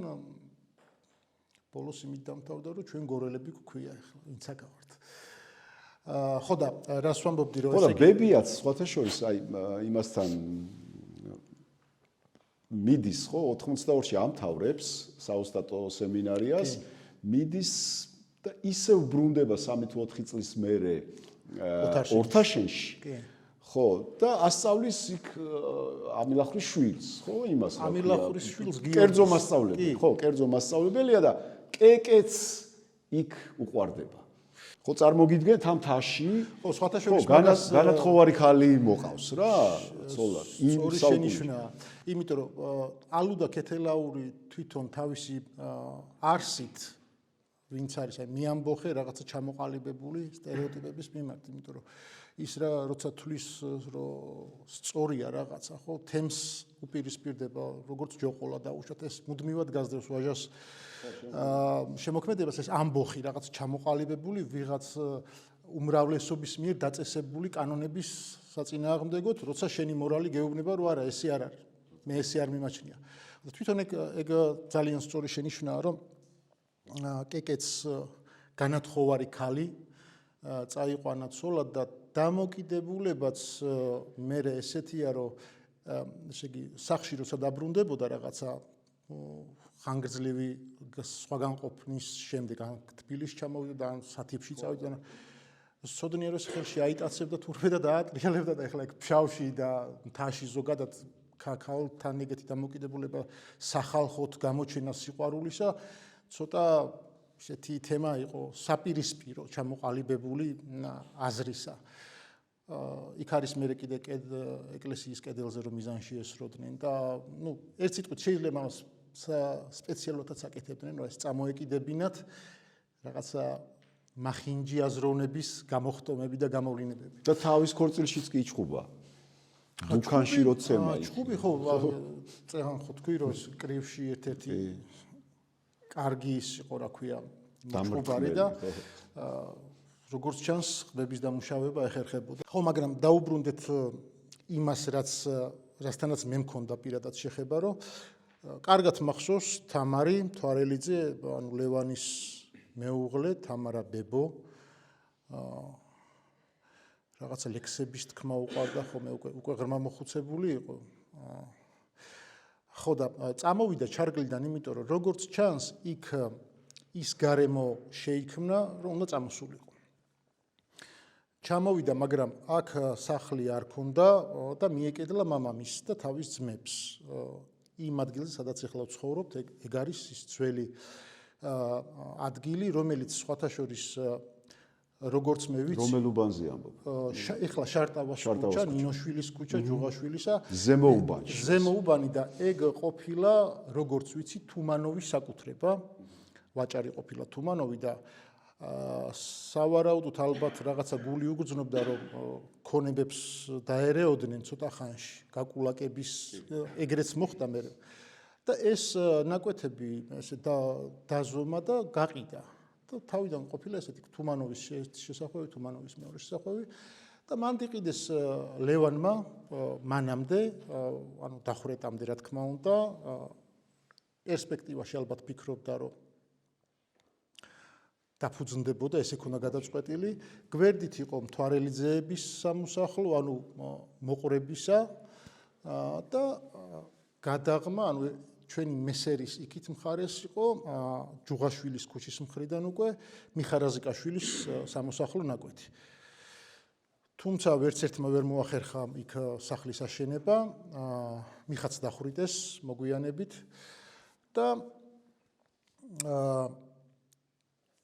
ბოლოს იმით დამთავრდა, რომ ჩვენ გორელები გვქვია ახლა, ვინც აკავართ. ხო და რას ვამბობდი, რომ ესე იგი ბებიაც სხვათა შორის აი იმასთან მიდის, ხო, 82-ში ამთავრებს საოსტატო სემინარიას, მიდის და ისევ ბრუნდება 3 თუ 4 წლის მერე ორთაშენში. ხო, და ასწავლის იქ ამილახრის შვილს, ხო, იმას რა. ამილახრის შვილს კერძო მასწავლებელი, ხო, კერძო მასწავლებელია და კეკეც იქ უყვარდება. ხო, წარმოგიდგენთ ამ თაში, ხო, სხვათა შორის განათხოვარი ხალი მოყავს რა, ცოლად. სწორი შენიშვნაა, იმიტომ რომ ალუდა ქეთელაური თვითონ თავისი არსით ვინც არის, აი მიამბოხე რაღაცა ჩამოყალიბებული სტერეოტიპების მიმართ, იმიტომ რომ ის რა როცა თulis რომ სწორია რაღაცა, ხო, თემს უპირისპირდება, როგორც ჯოყოლა დაუშვათ, ეს მუდმივად გაზრდებს ვაჟას შემოქმედებას, ეს ამბოხი რაღაც ჩამოყალიბებული ვიღაც უმრავლესობის მიერ დაწესებული კანონების საწინააღმდეგოდ, როცა შენი მორალი გეუბნება, რომ არა, ესე არ არის, მე ესე არ მიმაჩნია. და თვითონ ეგ ძალიან სწორი შენიშვნაა, რომ კეკეც განათხოვარი ქალი წაიყვანა ცოლად და დამოკიდებულებაც მე ესეთია, რომ ესე იგი სახში როცა დაბრუნდებოდა რაღაცა ხანგრძლივი სხვაგან ყოფნის შემდეგ თბილისში ჩამოვიდა და სათიბში წავიდა და სოდნია რომ ხელში აიტაცებდა თურმე და დაატრიალებდა და ეხლა ეგ ფშავში და მთაში ზოგადად ქალთან ეგეთი დამოკიდებულება სახალხოთ გამოჩენა სიყვარულისა ცოტა ესეთი თემა იყო საპირისპირო ჩამოყალიბებული აზრისა. იქ არის მე კიდე ეკლესიის კედელზე რომ მიზანში ესროდნენ და ნუ ერთ სიტყვით შეიძლება მას სპეციალურადაც აკეთებდნენ, რომ ეს წამოეკიდებინათ რაღაცა მახინჯი აზროვნების გამოხტომები და გამოვლინებები. და თავის ქორწილშიც კი იჩხუბა. დუქანში როცემა იქ. ჩხუბი ხო წეღან ხო თქვი რომ კრივში ერთ-ერთი კარგი ის იყო რა ქვია ჩხუბარი და როგორც ჩანს ყბების დამუშავება ეხერხებოდა. ხო, მაგრამ დაუბრუნდეთ იმას, რასთანაც მე მქონდა პირადად შეხება, რომ კარგად მახსოვს თამარი მთვარელიძე, ანუ ლევანის მეუღლე, თამარა ბებო, რაღაცა ლექსების თქმა უყვარდა, ხოლმე უკვე ღრმა მოხუცებული იყო. ხო და წამოვიდა ჩარგლიდან, იმიტომ რომ როგორც ჩანს, იქ ის გარემო შეიქმნა, რომ უნდა წამოსულიყო. ჩამოვიდა, მაგრამ აქ სახლი არ ქონდა და მიეკედლა მამამისს და თავის ძმებს. იმ ადგილზე, სადაც ახლა ვცხოვრობთ, ეგ არის ის ძველი ადგილი, რომელიც სხვათა შორის როგორც მე ვიცი, რომელ უბანზე ამბობ? ეხლა შარტავას ქუჩა, ნინოშვილის ქუჩა, ჯუღაშვილისა, ზემოუბანი და ეგ ყოფილა, როგორც ვიცი, თუმანოვის საკუთრება, ვაჭარი ყოფილა თუმანოვი და სავარაუდოდ ალბათ რაღაცა გული უგრძნობდა, რომ ქონებებს დაერეოდნენ ცოტა ხანში, გაკულაკების ეგრეც მოხდა მე და ეს ნაკვეთები ესე დაზომა და გაყიდა. და თავიდან ყოფილა ესეთი თუმანოვის შესახვევი, თუმანოვის მეორე შესახვევი და მან დიყიდეს ლევანმა მანამდე, ანუ დახვრეტამდე რა თქმა უნდა, პერსპექტივაში ალბათ ფიქრობდა, რომ დაფუძნდებოდა, ესე ქონა გადაწყვეტილი, გვერდით იყო მთვარელიძეების სამოსახლო, ანუ მოყვრებისა და გადაღმა, ანუ ჩვენი მესერის იქით მხარეს იყო ჯუღაშვილის ქუჩის მხრიდან უკვე მიხარაზიკაშვილის სამოსახლო ნაკვეთი. თუმცა ვერც ერთმა ვერ მოახერხა იქ სახლის აშენება, მიხაც დახვრიტეს მოგვიანებით და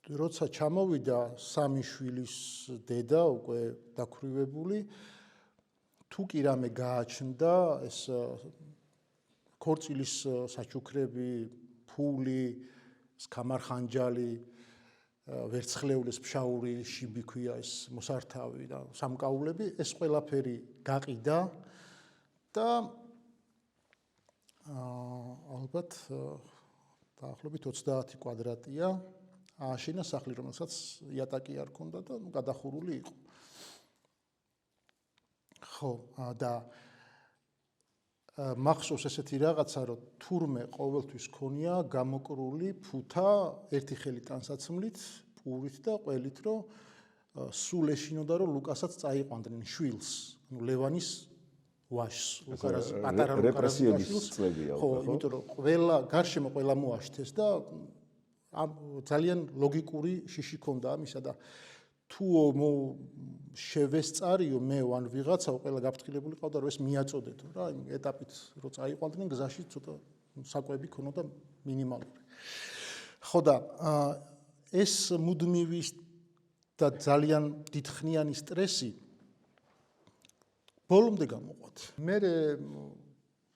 როცა ჩამოვიდა სამი შვილის დედა უკვე დაქვრივებული, თუ კი რამე გააჩნდა ეს ქორწილის საჩუქრები, ფული, სქამარხანჯალი, ვერცხლეულის ფშაური შიბი ქვია ეს მოსართავი და სამკაულები, ეს ყველაფერი გაყიდა და ალბათ დაახლოებით 30 კვადრატია ააშენა სახლი, რომელსაც იატაკი არ ქონდა და გადახურული იყო. ხო, და მახსოვს ესეთი რაღაცა, რომ თურმე ყოველთვის ქონია გამოკრული ფუთა ერთი ხელით ტანსაცმლით, პურით და ყველით, რომ სულ ეშინოდა, რომ ლუკასაც წაიყვანდნენ შვილს, ანუ ლევანის ვაშს, პატარა რეპრესიების წლებია. ხო, იმიტომ რომ ყველა გარშემო ყველა მოაშთეს და ძალიან ლოგიკური შიში ქონდა ამისა და თუ შევესწარიო მე ან ვიღაცა ყველა გაფრთხილებული ყავდა რომ ეს მიაწოდეთო რა იმ ეტაპით რო წაიყვანდნენ გზაში ცოტა საკვები ქონოდა მინიმალური. ხო და ეს მუდმივი და ძალიან დიდხნიანი სტრესი ბოლომდე გამოყვათ. მე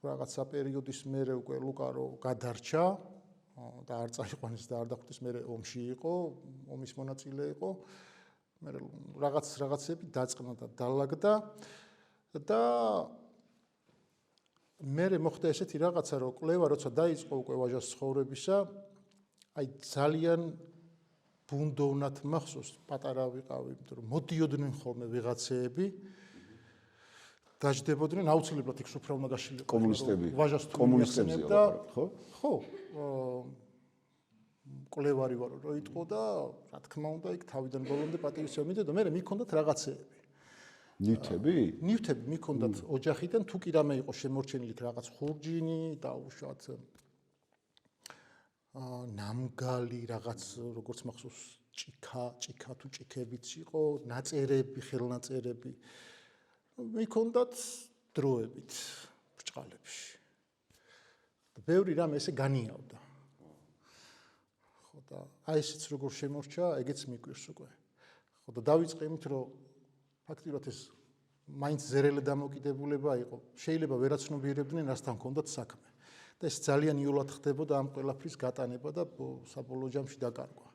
რაღაცა პერიოდის მერე უკვე ლუკა რო გადარჩა და არ წაიყვანეს და არ დახვდეს, მე ომში იყო, ომის მონაწილე იყო. მე რაღაცები დაწყნა და დალაგდა და მე მოხდა ესეთი რაღაცა, რომ კვლევა როცა დაიწყო უკვე ვაჟას ცხოვრებისა, აი ძალიან ბუნდოვნად მახსოვს, პატარა ვიყავი, იმიტომ რომ მოდიოდნენ ხოლმე ვიღაცეები დაждდებოდნენ აუცილებლად იქ სუფრა უნდა გაშლილიყო კომუნისტები, ვაჟას კომუნისტებზე ლაპარაკობ, ხო? ხო, კვლევარი ვარო რო იტყო და რა თქმა უნდა იქ თავიდან ბოლომდე პატივისცემა მიდოდა და მე მიქონდათ რაღაცეები. ნივთები? ნივთები მიქონდათ ოჯახიდან, თუ კი რამე იყო შემორჩენილი რაღაც ხურჯინი და უშუალოდ ნამგალი რაღაც როგორც მახსოვს ჭიქა თუ ჭიქებიც იყო, ნაწერები, ხელნაწერები მიქონდათ დროებით ბრჭყალებში. და ბევრი რამე ესე განიავდა. და აი ესეც როგორ შემორჩა, ეგეც მიგვირს უკვე. ხო და დავიწყე იმით, რომ ფაქტიურად ეს მაინც ზერელი დამოკიდებულება იყო. შეიძლება ვერაცნობიერებდნენ, რასთან ჰქონდათ საქმე. და ეს ძალიან იოლად ხდებოდა ამ ყველაფრის გატანება და საბოლოო ჯამში დაკარგვა.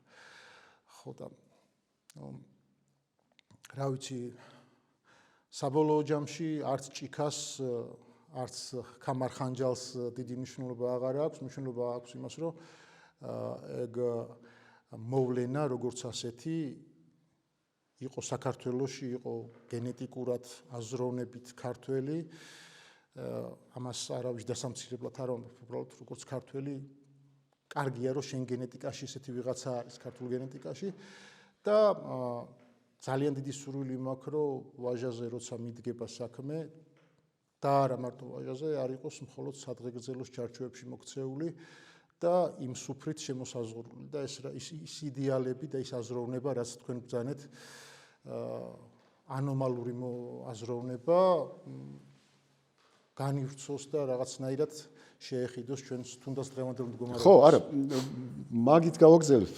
ხო და რა ვიცი, საბოლოო ჯამში არც ჭიქას, არც ქამარხანჯალს დიდი მნიშვნელობა აღარ აქვს, მნიშვნელობა აქვს იმას, რომ ეგ მოვლენა როგორც ასეთი იყო საქართველოში, იყო გენეტიკურად აზროვნებით ქართველი, ამას არავის დასამცირებლად არ ვამბობ, უბრალოდ როგორც ქართველი, კარგია რომ შენ გენეტიკაში ესეთი ვიღაცა არის ქართულ გენეტიკაში და ძალიან დიდი სურვილი მაქვს, რომ ვაჟაზე როცა მიდგება საქმე და არა მარტო ვაჟაზე, არ იყოს მხოლოდ სადღეგრძელოს ჩარჩოებში მოქცეული და იმ სუფრით შემოსაზღვრული და ის იდეალები და ის აზროვნება, რაც თქვენ ბრძანეთ, ანომალური აზროვნება განივრცოს და რაღაცნაირად შეეხიდოს ჩვენს თუნდაც დღევანდელ მდგომარეობას. ხო, არა, მაგით გავაგზავნებ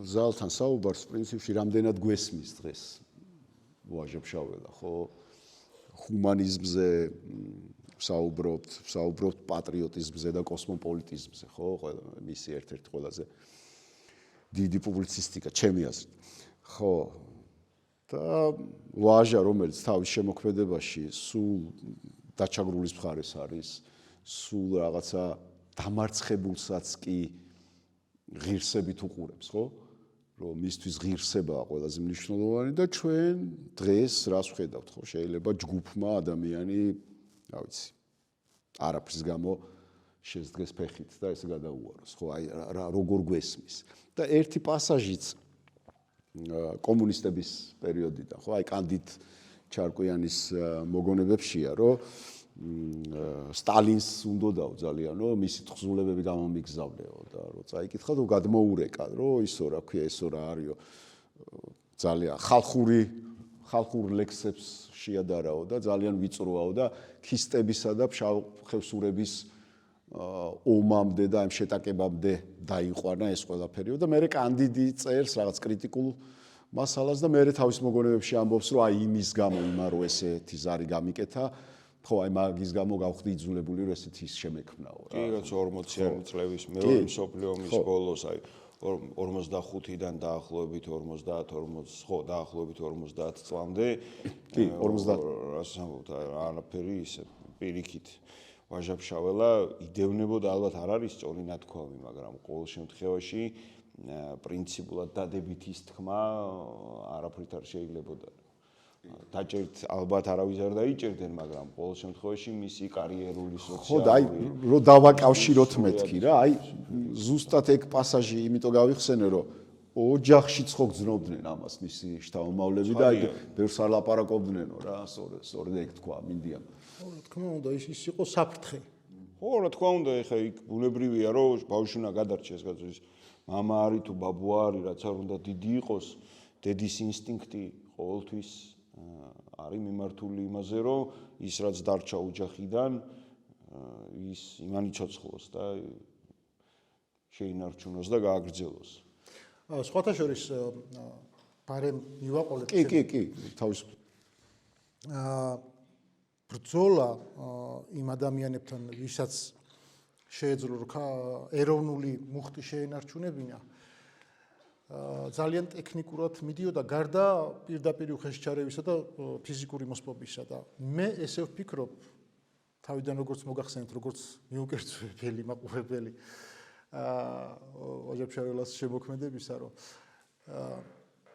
ზალთან საუბარს, პრინციპში რამდენად გვესმის დღეს ვაჟა-ფშაველა, ხო? ჰუმანიზმზე საუბრობთ პატრიოტიზმზე და კოსმოპოლიტიზმზე, ხო? მისი ერთ-ერთი ყველაზე დიდი პუბლიცისტიკა, ჩემი აზრით. ხო. და ვაჟა, რომელიც თავის შემოქმედებაში სულ დაჩაგრულის მხარეს არის, სულ რაღაცა დამარცხებულსაც კი ღირსებით უყურებს, ხო? რომ მისთვის ღირსებაა ყველაზე მნიშვნელოვანი და ჩვენ დღეს რას ვხედავთ, ხო? შეიძლება ჯგუფმა ადამიანი, რა ვიცი, არაფრის გამო შეძდგეს ფეხით და ეს გადაუაროს, ხო? აი როგორ გვესმის. და ერთი პასაჟიც კომუნისტების პერიოდიდან, ხო? აი კანდიდ ჩარკვიანის მოგონებებშია, რომ სტალინს უნდოდაო ძალიანო, მისი თხზულებები გამომიგზავნეო და რო წაიკითხა თუ გადმოურეკა, რომ ისო რა ქვია, ესო რა არისო, ძალიან ხალხურ ლექსებს შეადარაო და ძალიან ვიწროაო და ქისტებისა და ფშავ-ხევსურების ომამდე და ამ შეტაკებამდე დაიყვანა ეს ყველაფერიო და მე კანდიდი წერს რაღაც კრიტიკულ მასალას და მე თავის მოგონებებში ამბობს, რომ აი იმის გამო იმარო ესეთი ზარი გამიკეთა, ხო, აი მაგის გამო გავხდი იძულებული, რომ ესეთი შემექმნაო რა. კი, რაც 40-იანი წლების მეორე მსოფლიო ომის ბოლოს, აი 45-დან დაახლოებით 50, ხო, დაახლოებით 50 წლამდე. კი, 50. რას ამბობთ, არაფერი ისე პირიქით. ვაჟა-ფშაველა იდევნებოდა, ალბათ არ არის სწორი ნათქვამი, მაგრამ ყოველ შემთხვევაში პრინციპულად დადებით ის თქმა არაფრით არ შეიძლებოდა. დაჭერთ ალბათ არავის არ დაიჭერდნენ, მაგრამ ყოველ შემთხვევაში მისი კარიერული სოციალური ხო და აი რო დავაკავშიროთ მეთქი რა, აი ზუსტად ეგ პასაჟი იმიტომ გავიხსენე, რომ ოჯახში ცხო გძნობდნენ ამას მისი შთამომავლები და აი ბევრს არ ლაპარაკობდნენო რა, სწორედ ეგ თქვა მინდიამ. ხო, რა თქმა უნდა, ის იყო საფრთხე. ხო, რა თქმა უნდა, ეხა იქ ბუნებრივია, რომ ბავშვი უნდა გადარჩეს, კაცო, მამა არის თუ ბაბუა არის, რაც არ უნდა დიდი იყოს, დედის ინსტინქტი ყოველთვის არის მიმართული იმაზე, რომ ის რაც დარჩა ოჯახიდან, ის იმანი ჩოცხლოს და შეინარჩუნოს და გააგრძელოს. სხვათა შორის ბარემ მივაყოლეთ. კი, თავის ბრძოლა იმ ადამიანებთან, ვისაც შეეძლო ეროვნული მუხტი შეენარჩუნებინა, ძალიან ტექნიკურად მიდიოდა გარდა პირდაპირ უხეშჩარევისა და ფიზიკური მოსპობისა და მე ესე ვფიქრობ, თავიდან როგორც მოგახსენეთ, როგორც მიუკერწვებელი, მაყურებელი ვაჟა-ფშაველას შემოქმედებისა, რომ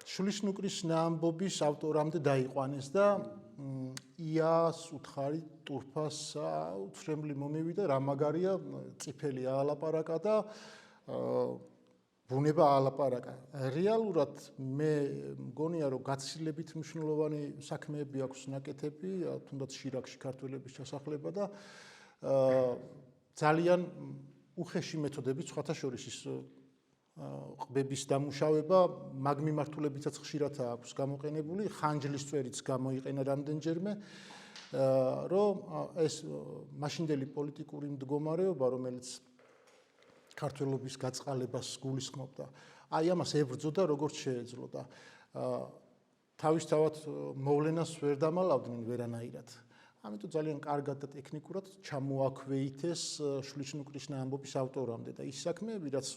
შვილიშნუკრის ნაამბობის ავტორამდე დაიყვანეს და იას უთხარი ტურფას უცრემლი მომივიდა, რა მაგარია, წიფელი აალაპარაკა და ბუნება აალაპარაკა. რეალურად მე მგონია, რომ გაცილებით მნიშვნელოვანი საქმეები აქვს ნაკეთები, თუნდაც შირაქში ქართველების ჩასახლება და ძალიან უხეში მეთოდებით, სხვათა შორის ის ყბების დამუშავება მაგ მიმართულებითაც ხშირად აქვს გამოყენებული, ხანჯლის წვერიც გამოიყენა რამდენჯერმე, რომ ეს მაშინდელი პოლიტიკური მდგომარეობა, რომელიც ქართველობის გაწყალებას გულისხმობდა, აი ამას ებრძოდა როგორც შეეძლო და თავისთავად მოვლენას ვერ დამალავდნენ ვერანაირად. ამიტომ ძალიან კარგად და ტექნიკურად ჩამოაქვეითეს შვილიშვილ-კრიშნა ამბობის ავტორამდე და ის საქმეები, რაც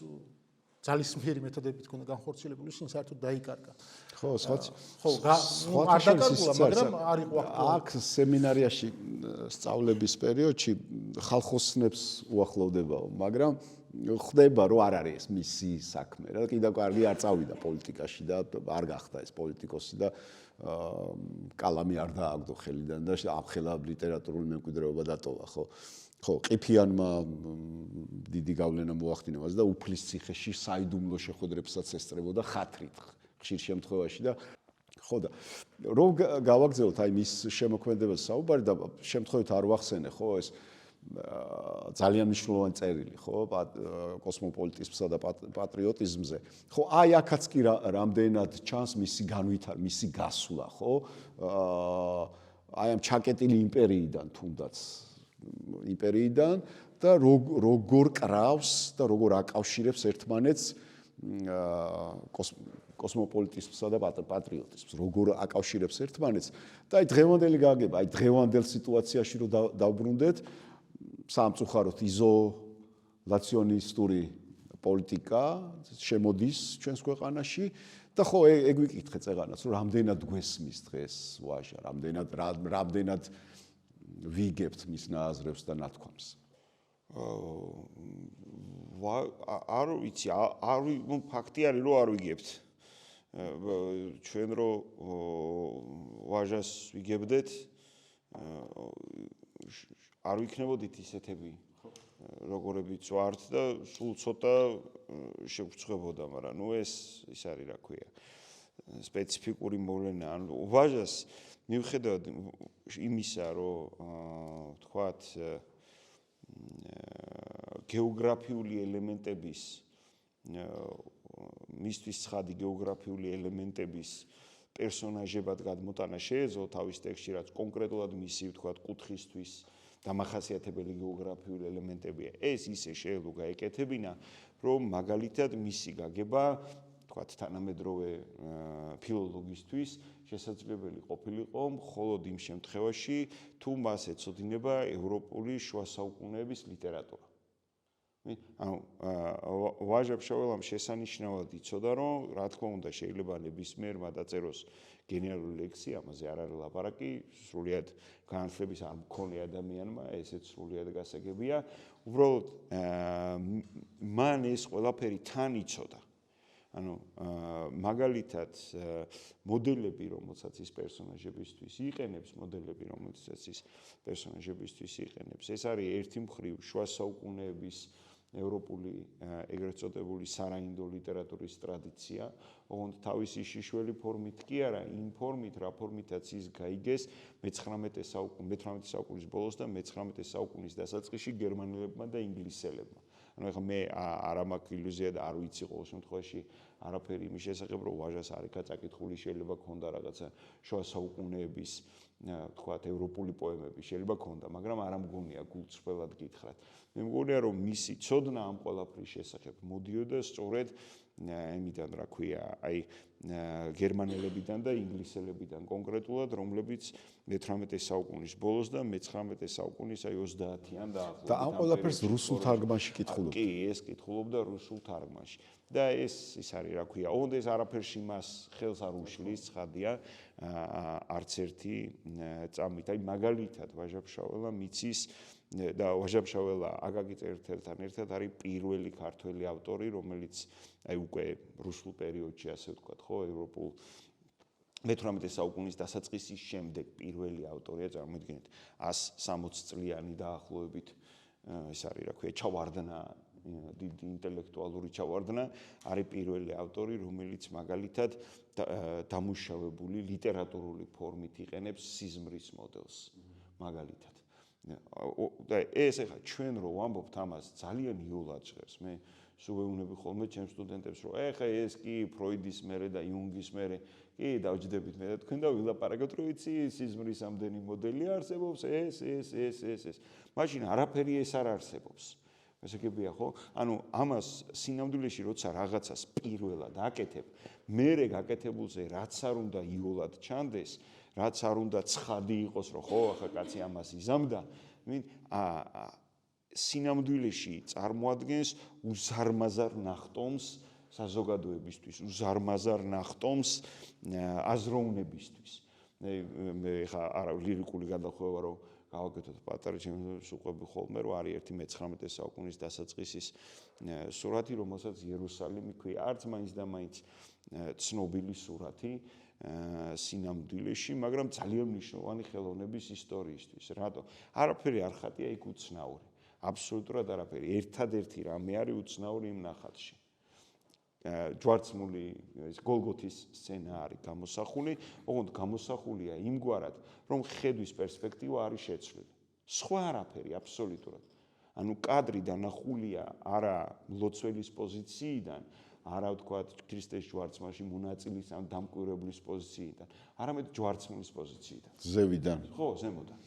ძალისმიერი მეთოდებით ჰქონდა განხორციელებული, ისინი საერთოდ დაიკარგა. ხო, სხვაც. ხო, არ დაკარგულა, მაგრამ არ იყო აქ სემინარიაში სწავლების პერიოდში ხალხოსნებს უახლოვდებაო, მაგრამ ხდება რომ არ არის ეს მისი საქმე რა და კიდევ კარგი არ წავიდა პოლიტიკაში და არ გახდა ეს პოლიტიკოსი და კალამი არ დააგდო ხელიდან და ამხელა ლიტერატურული მემკვიდრეობა დატოვა ხო ხო ყიფიანმა დიდი გავლენა მოახდინა მას და უფლის ციხეში საიდუმლო შეხვედრებსაც ესწრებოდა ხათრით ხშირ შემთხვევაში და ხო და რომ გავაგზავნოთ აი მის შემოქმედებას საუბარი და შემთხვევით არ ვახსენე ხო ეს ძალიან მნიშვნელოვანი წერილი ხო კოსმოპოლიტიზმსა და პატრიოტიზმზე ხო აი აქაც კი რამდენად ჩანს მისი განვითარება მისი გასვლა ხო აი ამ ჩაკეტილი იმპერიიდან თუნდაც იმპერიიდან და როგორ კრავს და როგორ აკავშირებს ერთმანეთს კოსმოპოლიტიზმსა და პატრიოტიზმს როგორ აკავშირებს ერთმანეთს და აი დღევანდელი გაგება აი დღევანდელ სიტუაციაში რომ დავბრუნდეთ სამწუხაროდ იზოლაციონისტური პოლიტიკა შემოდის ჩვენს ქვეყანაში და ხო ეგ ვიკითხე წეღანაც რომ რამდენად გვესმის დღეს ვაჟა რამდენად ვიგებთ მის ნააზრებს და ნათქვამს არ ვიცი არ ფაქტი არის რომ არ ვიგებთ ჩვენ რო ვაჟას ვიგებდეთ არ ვიქნებოდით ისეთები როგორებიც ვართ და სულ ცოტა შეგვწყვებოდა მაგრამ ნუ ეს არის რა ქვია სპეციფიკური მოვლენა ანუ ვაჟას მიუხედავად იმისა რომ თქვათ გეოგრაფიული ელემენტების მისთვის ცხადი გეოგრაფიული ელემენტების პერსონაჟებად გადმოტანა შეეძლო თავის ტექსტში რაც კონკრეტულად მისი თქვათ კუთხისთვის დამახასიათებელი გეოგრაფიული ელემენტებია ეს ისე შეეძლო გაეკეთებინა რომ მაგალითად მისი გაგება თქვათ თანამედროვე ფილოლოგისთვის შესაძლებელი ყოფილიყო მხოლოდ იმ შემთხვევაში თუ მას ეცოდინება ევროპული შუა საუკუნეების ლიტერატურა ანუ ვაჟა-ფშაველამ შესანიშნავად იცოდა რომ რა თქმა უნდა შეიძლება ნებისმიერმა დაწეროს გენერალური ლექსი ამაზე არ არის ლაპარაკი სრულიად განათლების არ მქონე ადამიანმა ესეც სრულიად გასაგებია უბრალოდ მან ეს ყველაფერი თან იცოდა ანუ მაგალითად მოდელები რომელსაც ის პერსონაჟებისთვის იყენებს ეს არის ერთი მხრივ შუა საუკუნეების ევროპული ეგრეთ წოდებული სარაინდო ლიტერატურის ტრადიცია, ოღონდ თავისი შიშველი ფორმით კი არა, იმ ფორმით, რა ფორმითაც ის გაიგეს მე-19 საუკუნის ბოლოს და მე-19 საუკუნის დასაწყისში გერმანელებმა და ინგლისელებმა. ანუ ეხლა მე არ მაქვს ილუზია და არ ვიცი ყოველ შემთხვევაში არაფერი იმის შესახებ, რომ ვაჟას არიქა წაკითხული შეიძლება ქონდა რაღაცა შუა საუკუნეების თქვათ ევროპული პოემები შეიძლება ქონდა, მაგრამ არ ამგონია გულწრფელად გითხრათ. მე მგონია რომ მისი ცოდნა ამ ყველაფრის შესახებ მოდიოდა სწორედ იმიდან რა ქვია, აი გერმანელებიდან და ინგლისელებიდან კონკრეტულად, რომლებიც მე-18 საუკუნის ბოლოს და მე-19 საუკუნის აი 30-იან დაახლოებით. და ამ ყველაფერს რუსულ თარგმანში კითხულობდა. კი, ეს კითხულობდა რუსულ თარგმანში. და ეს არის რა ქვია, ოღონდ ეს არაფერში მას ხელს არ უშლის, ცხადია, არც ერთი წამით. აი მაგალითად ვაჟა-ფშაველა მიცის და ვაჟა-ფშაველა აკაკი წერეთელთან ერთად არის პირველი ქართველი ავტორი, რომელიც აი უკვე რუსულ პერიოდში ასე ვთქვათ, ხო, ევროპულ მე-18 საუკუნის დასაწყისის შემდეგ პირველი ავტორია, წარმოიდგინეთ 160 წლიანი დაახლოებით ეს არის რა ქვია, ჩავარდნა დიდი ინტელექტუალური ჩავარდნა არის პირველი ავტორი, რომელიც მაგალითად დამუშავებული ლიტერატურული ფორმით იყენებს სიზმრის მოდელს მაგალითად. და ეს ახლა ჩვენ რო ვამბობთ ამას ძალიან იოლად ჟღერს. მე სულ ვეუბნები ხოლმე ჩემს სტუდენტებს, რომ ეხლა ეს კი ფროიდის მერე და იუნგის მერე კი დავჯდებით მე და თქვენ და ვილაპარაკოთ, რომ იცი სიზმრის ამდენი მოდელი არსებობს, ეს. მაშინ არაფერი ეს არ არსებობს. ესეგებია ხო? ანუ ამას სინამდვილეში როცა რაღაცას პირველად აკეთებ, მერე გაკეთებულზე რაც არ უნდა იოლად ჩანდეს, რაც არ უნდა ცხადი იყოს, რომ ხო, ახლა კაცი ამას იზამდა, სინამდვილეში წარმოადგენს უზარმაზარ ნახტომს საზოგადოებისთვის, უზარმაზარ ნახტომს აზროვნებისთვის. მე ხა არა ლირიკული გადახვევა რომ გავაკეთოთ პატარა ჩემს უყვები ხოლმე რომ არის 19 საუკუნის დასაწყისის სურათი, რომელსაც იერუსალიმი ქვია, არც მაინც და მაინც ცნობილი სურათი სინამდვილეში, მაგრამ ძალიან მნიშვნელოვანი ხელოვნების ისტორიისთვის. რატო? არაფერი არ ხატია იქ უცნაური. აბსოლუტურად არაფერი. ერთადერთი რამე არის უცნაური იმ ნახატში. ჯვარცმული გოლგოთის სცენა არის გამოსახული, ოღონდ გამოსახულია იმგვარად, რომ ხედვის პერსპექტივა არის შეცვლილი. სხვა არაფერი აბსოლუტურად. ანუ კადრი დანახულია არა მლოცველის პოზიციიდან, არა ვთქვათ ქრისტეს ჯვარცმაში მონაწილის ან დამკვირვებლის პოზიციიდან, არამედ ჯვარცმულის პოზიციიდან. ზევიდან. ხო, ზემოდან.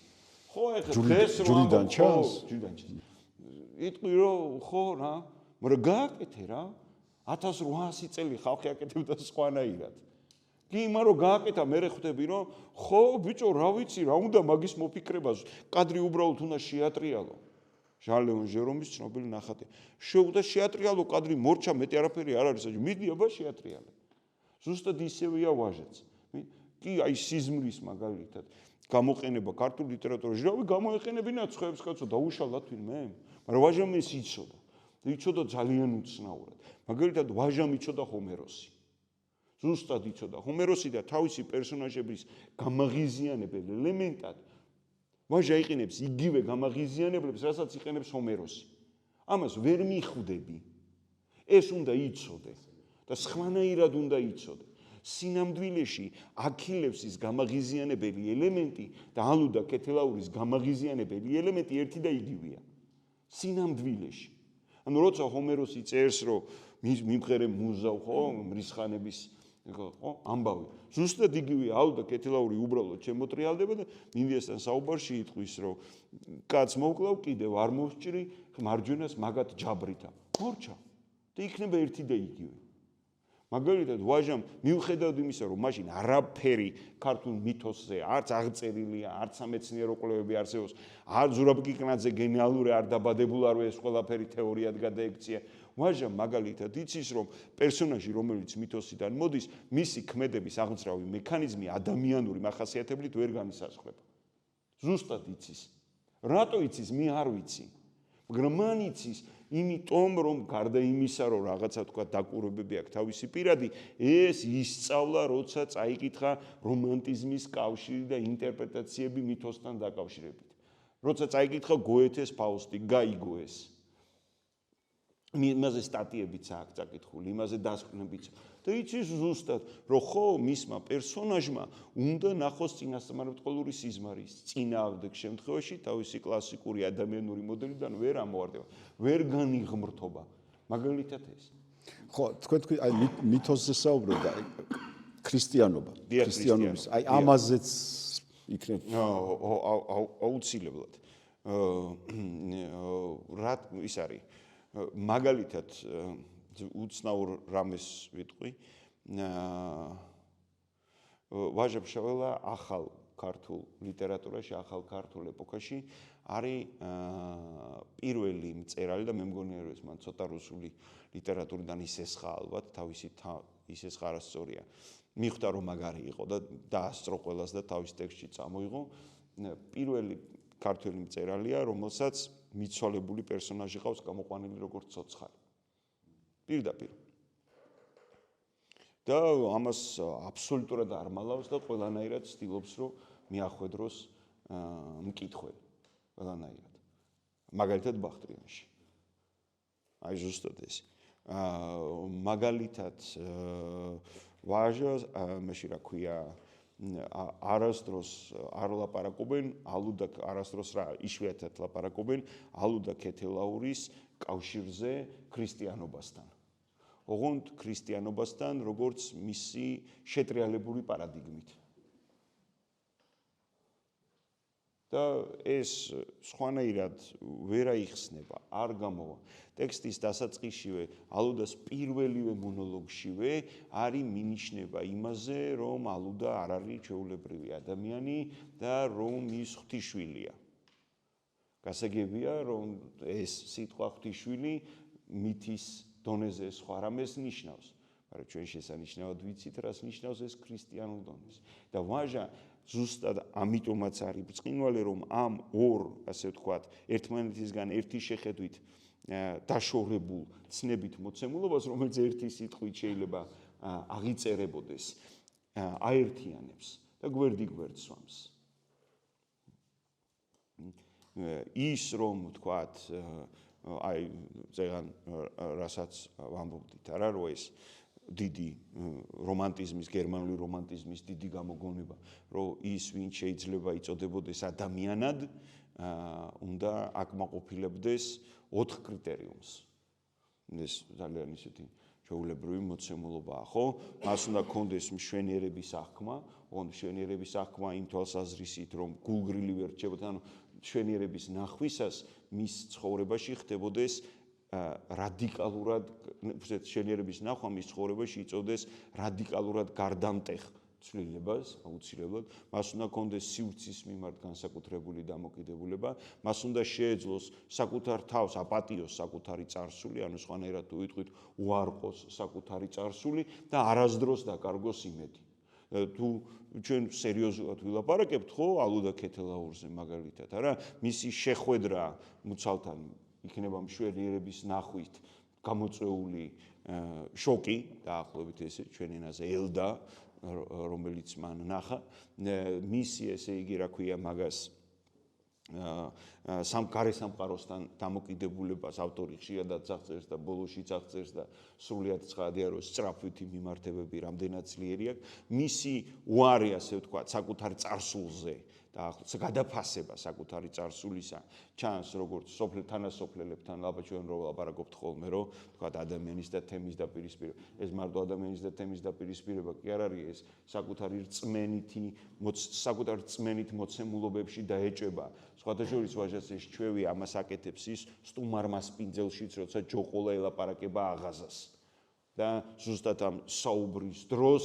ხო, ეხლა დღეს ჯვრიდან ჩანს? ჯვრიდან ჩანს. იტყვი რომ ხო რა, მაგრამ გააკეთე რა. 1800 წელი ხალხი აკეთებდა სხვანაირად. კი, იმან რომ გააკეთა, მე ხვდები რომ ხო, ბიჭო, რა ვიცი, რა უნდა მაგის მოფიქრებას, კადრი უბრალოდ უნდა შეატრიალო. ჟან-ლეონ ჟერომის ცნობილი ნახატი. შეუდა შეატრიალო კადრი, მორჩა, მეტი არაფერი არ არის. მიდი აბა შეატრიალე. ზუსტად ისევია ვაჟაც. კი, აი სიზმრის მაგალითად გამოყენება ქართულ ლიტერატურაში, რავი, გამოეყენებინა ცხებს კაცო, დაუშალათ ვინმე? მაგრამ ვაჟამ ეს იცოდა. იცოდა ძალიან უცნაურად. მაგალითად ვაჟამ იცოდა ჰომეროსი. ზუსტად იცოდა ჰომეროსი და თავისი პერსონაჟების გამაღიზიანებელ ელემენტად ვაჟა იყენებს იგივე გამაღიზიანებლებს, რასაც იყენებს ჰომეროსი. ამას ვერ მიხვდები. ეს უნდა იცოდე და სხვანაირად უნდა იცოდე. სინამდვილეში აქილევსის გამაღიზიანებელი ელემენტი და ალუდა კეთელაურის გამაღიზიანებელი ელემენტი ერთი და იგივეა. სინამდვილეში. ანუ როცა ჰომეროსი წერს, რომ მიმღერე მუზავ ხო, მრისხანების ხო, ამბავი. ზუსტად იგივე ალუდა კეთელაური უბრალოდ შემოტრიალდება და მინდიასთან საუბარში იტყვის, რომ კაც მოვკლავ კიდევ არ მოსჭრი, მარჯვენას მაგათ ჯაბრითა. მორჩა. და იქნება ერთი და იგივე. მაგალითად ვაჟამ მიუხედავად იმისა, რომ მაშინ არაფერი ქართულ მითოსზე არც აღწერილია, არც სამეცნიერო კვლევები არსებობს, არც ზურაბ კიკნაძე გენიალური არ დაბადებულა, რომ ეს ყველაფერი თეორიად გადაექცია. ვაჟამ მაგალითად იცის, რომ პერსონაჟი, რომელიც მითოსიდან მოდის, მისი ქმედების აღძრავი მექანიზმი ადამიანური მახასიათებლით ვერ განისაზღვრება. ზუსტად იცის. რატო იცის? მე არ ვიცი. მაგრამ მან იცის, იმიტომ რომ გარდა იმისა, რომ რაღაცა თქვა დაკვირვებები აქვს თავისი პირადი, ეს ისწავლა, როცა წაიკითხა რომანტიზმის კავშირი და ინტერპრეტაციები მითოსთან დაკავშირებით. როცა წაიკითხა გოეთეს ფაუსტი, გაიგო ეს. იმაზე სტატიებიც აქვს წაკითხული, იმაზე დასკვნებიც. და იცის ზუსტად, რომ ხო, მისმა პერსონაჟმა უნდა ნახოს წინასწარმეტყველური სიზმარის წინააღმდეგ შემთხვევაში თავისი კლასიკური ადამიანური მოდელიდან ვერ ამოვარდება, ვერ განიღმრთობა. მაგალითად ეს. ხო, თქვენ აი მითოსზე საუბრობთ, აი ქრისტიანობა, ქრისტიანობის, აი ამაზეც იქნება. აუცილებლად. რა ის არის? მაგალითად უცნაურ რამეს ვიტყვი. ვაჟა-ფშაველა ახალ ქართულ ლიტერატურაში, ახალ ქართულ ეპოქაში არის პირველი მწერალი და მე მგონია რომ ეს მან ცოტა რუსული ლიტერატურიდან ისესხა ალბათ, თავისი ისესხა არასწორია. მიხვდა რომ მაგარი იყო და დაასწრო ყველას და თავის ტექსტში წამოიღო. პირველი ქართველი მწერალია, რომელსაც მიცვალებული პერსონაჟი ყავს გამოყვანილი როგორც ცოცხალი. პირდაპირ. და ამას აბსოლუტურად არ მალავს და ყველანაირად ცდილობს, რომ მიახვედროს მკითხველი. ყველანაირად. მაგალითად ბახტრიანში. აი ზუსტად ეს. მაგალითად ვაჟა, მაშინ რა ქვია, არასდროს არ ლაპარაკობენ, ალუდა არასდროს რა იშვიათად ლაპარაკობენ ალუდა კეთელაურის კავშირზე ქრისტიანობასთან. ოღონდ ქრისტიანობასთან, როგორც მისი შეტრიალებული პარადიგმით. და ეს სხვანაირად ვერ აიხსნება, არ გამოვა. ტექსტის დასაწყისშივე, ალუდას პირველივე მონოლოგშივე არის მინიშნება იმაზე, რომ ალუდა არ არის ჩვეულებრივი ადამიანი და რომ ის ღვთისშვილია. გასაგებია, რომ ეს სიტყვა ღვთისშვილი მითის დონეზე სხვა რამეს ნიშნავს. მაგრამ ჩვენ შესანიშნავად ვიცით, რას ნიშნავს ეს ქრისტიანულ დონეზე. და ვაჟა ზუსტად ამიტომაც არის ბრწყინვალე, რომ ამ ორ, ასე ვთქვათ, ერთმანეთისგან ერთი შეხედვით დაშორებულ ცნებით მოცემულობას, რომელიც ერთი სიტყვით შეიძლება აღიწერებოდეს, აერთიანებს და გვერდ-გვერდ სვამს. ის რომ ვთქვათ, აი ზეგან რასაც ვამბობდით, არა რომ ეს დიდი რომანტიზმის, გერმანული რომანტიზმის დიდი გამოგონება, რომ ის ვინც შეიძლება იწოდებოდეს ადამიანად, უნდა აკმაყოფილებდეს 4 კრიტერიუმს. ეს ძალიან ისეთი ჩვეულებრივი მოცემულობაა, ხო? მას უნდა კონდეს მშვენიერების აღქმა, მშვენიერების აღქმა იმ თვალსაზრისით, რომ გულგრილი ვერ რჩებოდა, ანუ მშვენიერების ნახვისას მის ცხოვრებაში ხდებოდეს რადიკალურად, მშვენიერების ნახვა მის ცხოვრებაში იწოდეს რადიკალურად გარდამტეხ ცვლილებას, აუცილებლად, მას უნდა კონდეს სივრცის მიმართ განსაკუთრებული დამოკიდებულება, მას უნდა შეეძლოს საკუთარ თავს აპატიოს საკუთარი წარსული, ანუ სხვანაირად თუ ვიტყვით, უარყოს საკუთარი წარსული და არასდროს დაკარგოს იმედი. თუ ჩვენ სერიოზულად ვილაპარაკებთ, ხო, ალუდა ქეთელაურზე მაგალითად, არა, მისი შეხვედრა მუცალთან იქნება მშვენიერების ნახვით გამოწვეული შოკი, დაახლოებით ესე ჩვენ ენაზე ელდა, რომელიც მან ნახა, მისი ესე იგი რა ქვია მაგას გარე სამყაროსთან დამოკიდებულებას ავტორი ხშირად აღწერს და ბოლოში აღწერს და სრულიად ცხადია, რომ სწრაფვითი მიმართებები რამდენად ძლიერი აქვს. მისი უარი, ასე ვთქვათ, საკუთარ წარსულზე და გადაფასება საკუთარი წარსულისა ჩანს როგორც თანასოფლელებთან ჩვენ რო ვლაპარაკობთ ხოლმე, რომ ვთქვათ ადამიანის და თემის დაპირისპირება. ეს მარტო ადამიანის და თემის დაპირისპირება კი არ არის, ეს საკუთარი რწმენით მოცემულობებში დაეჭება. სხვათა შორის ვაჟას ეს ჩვევი ამას აკეთებს ის სტუმარმა სპინძელშიც, როცა ჯოყოლა ელაპარაკება აღაზას. და ზუსტად ამ საუბრის დროს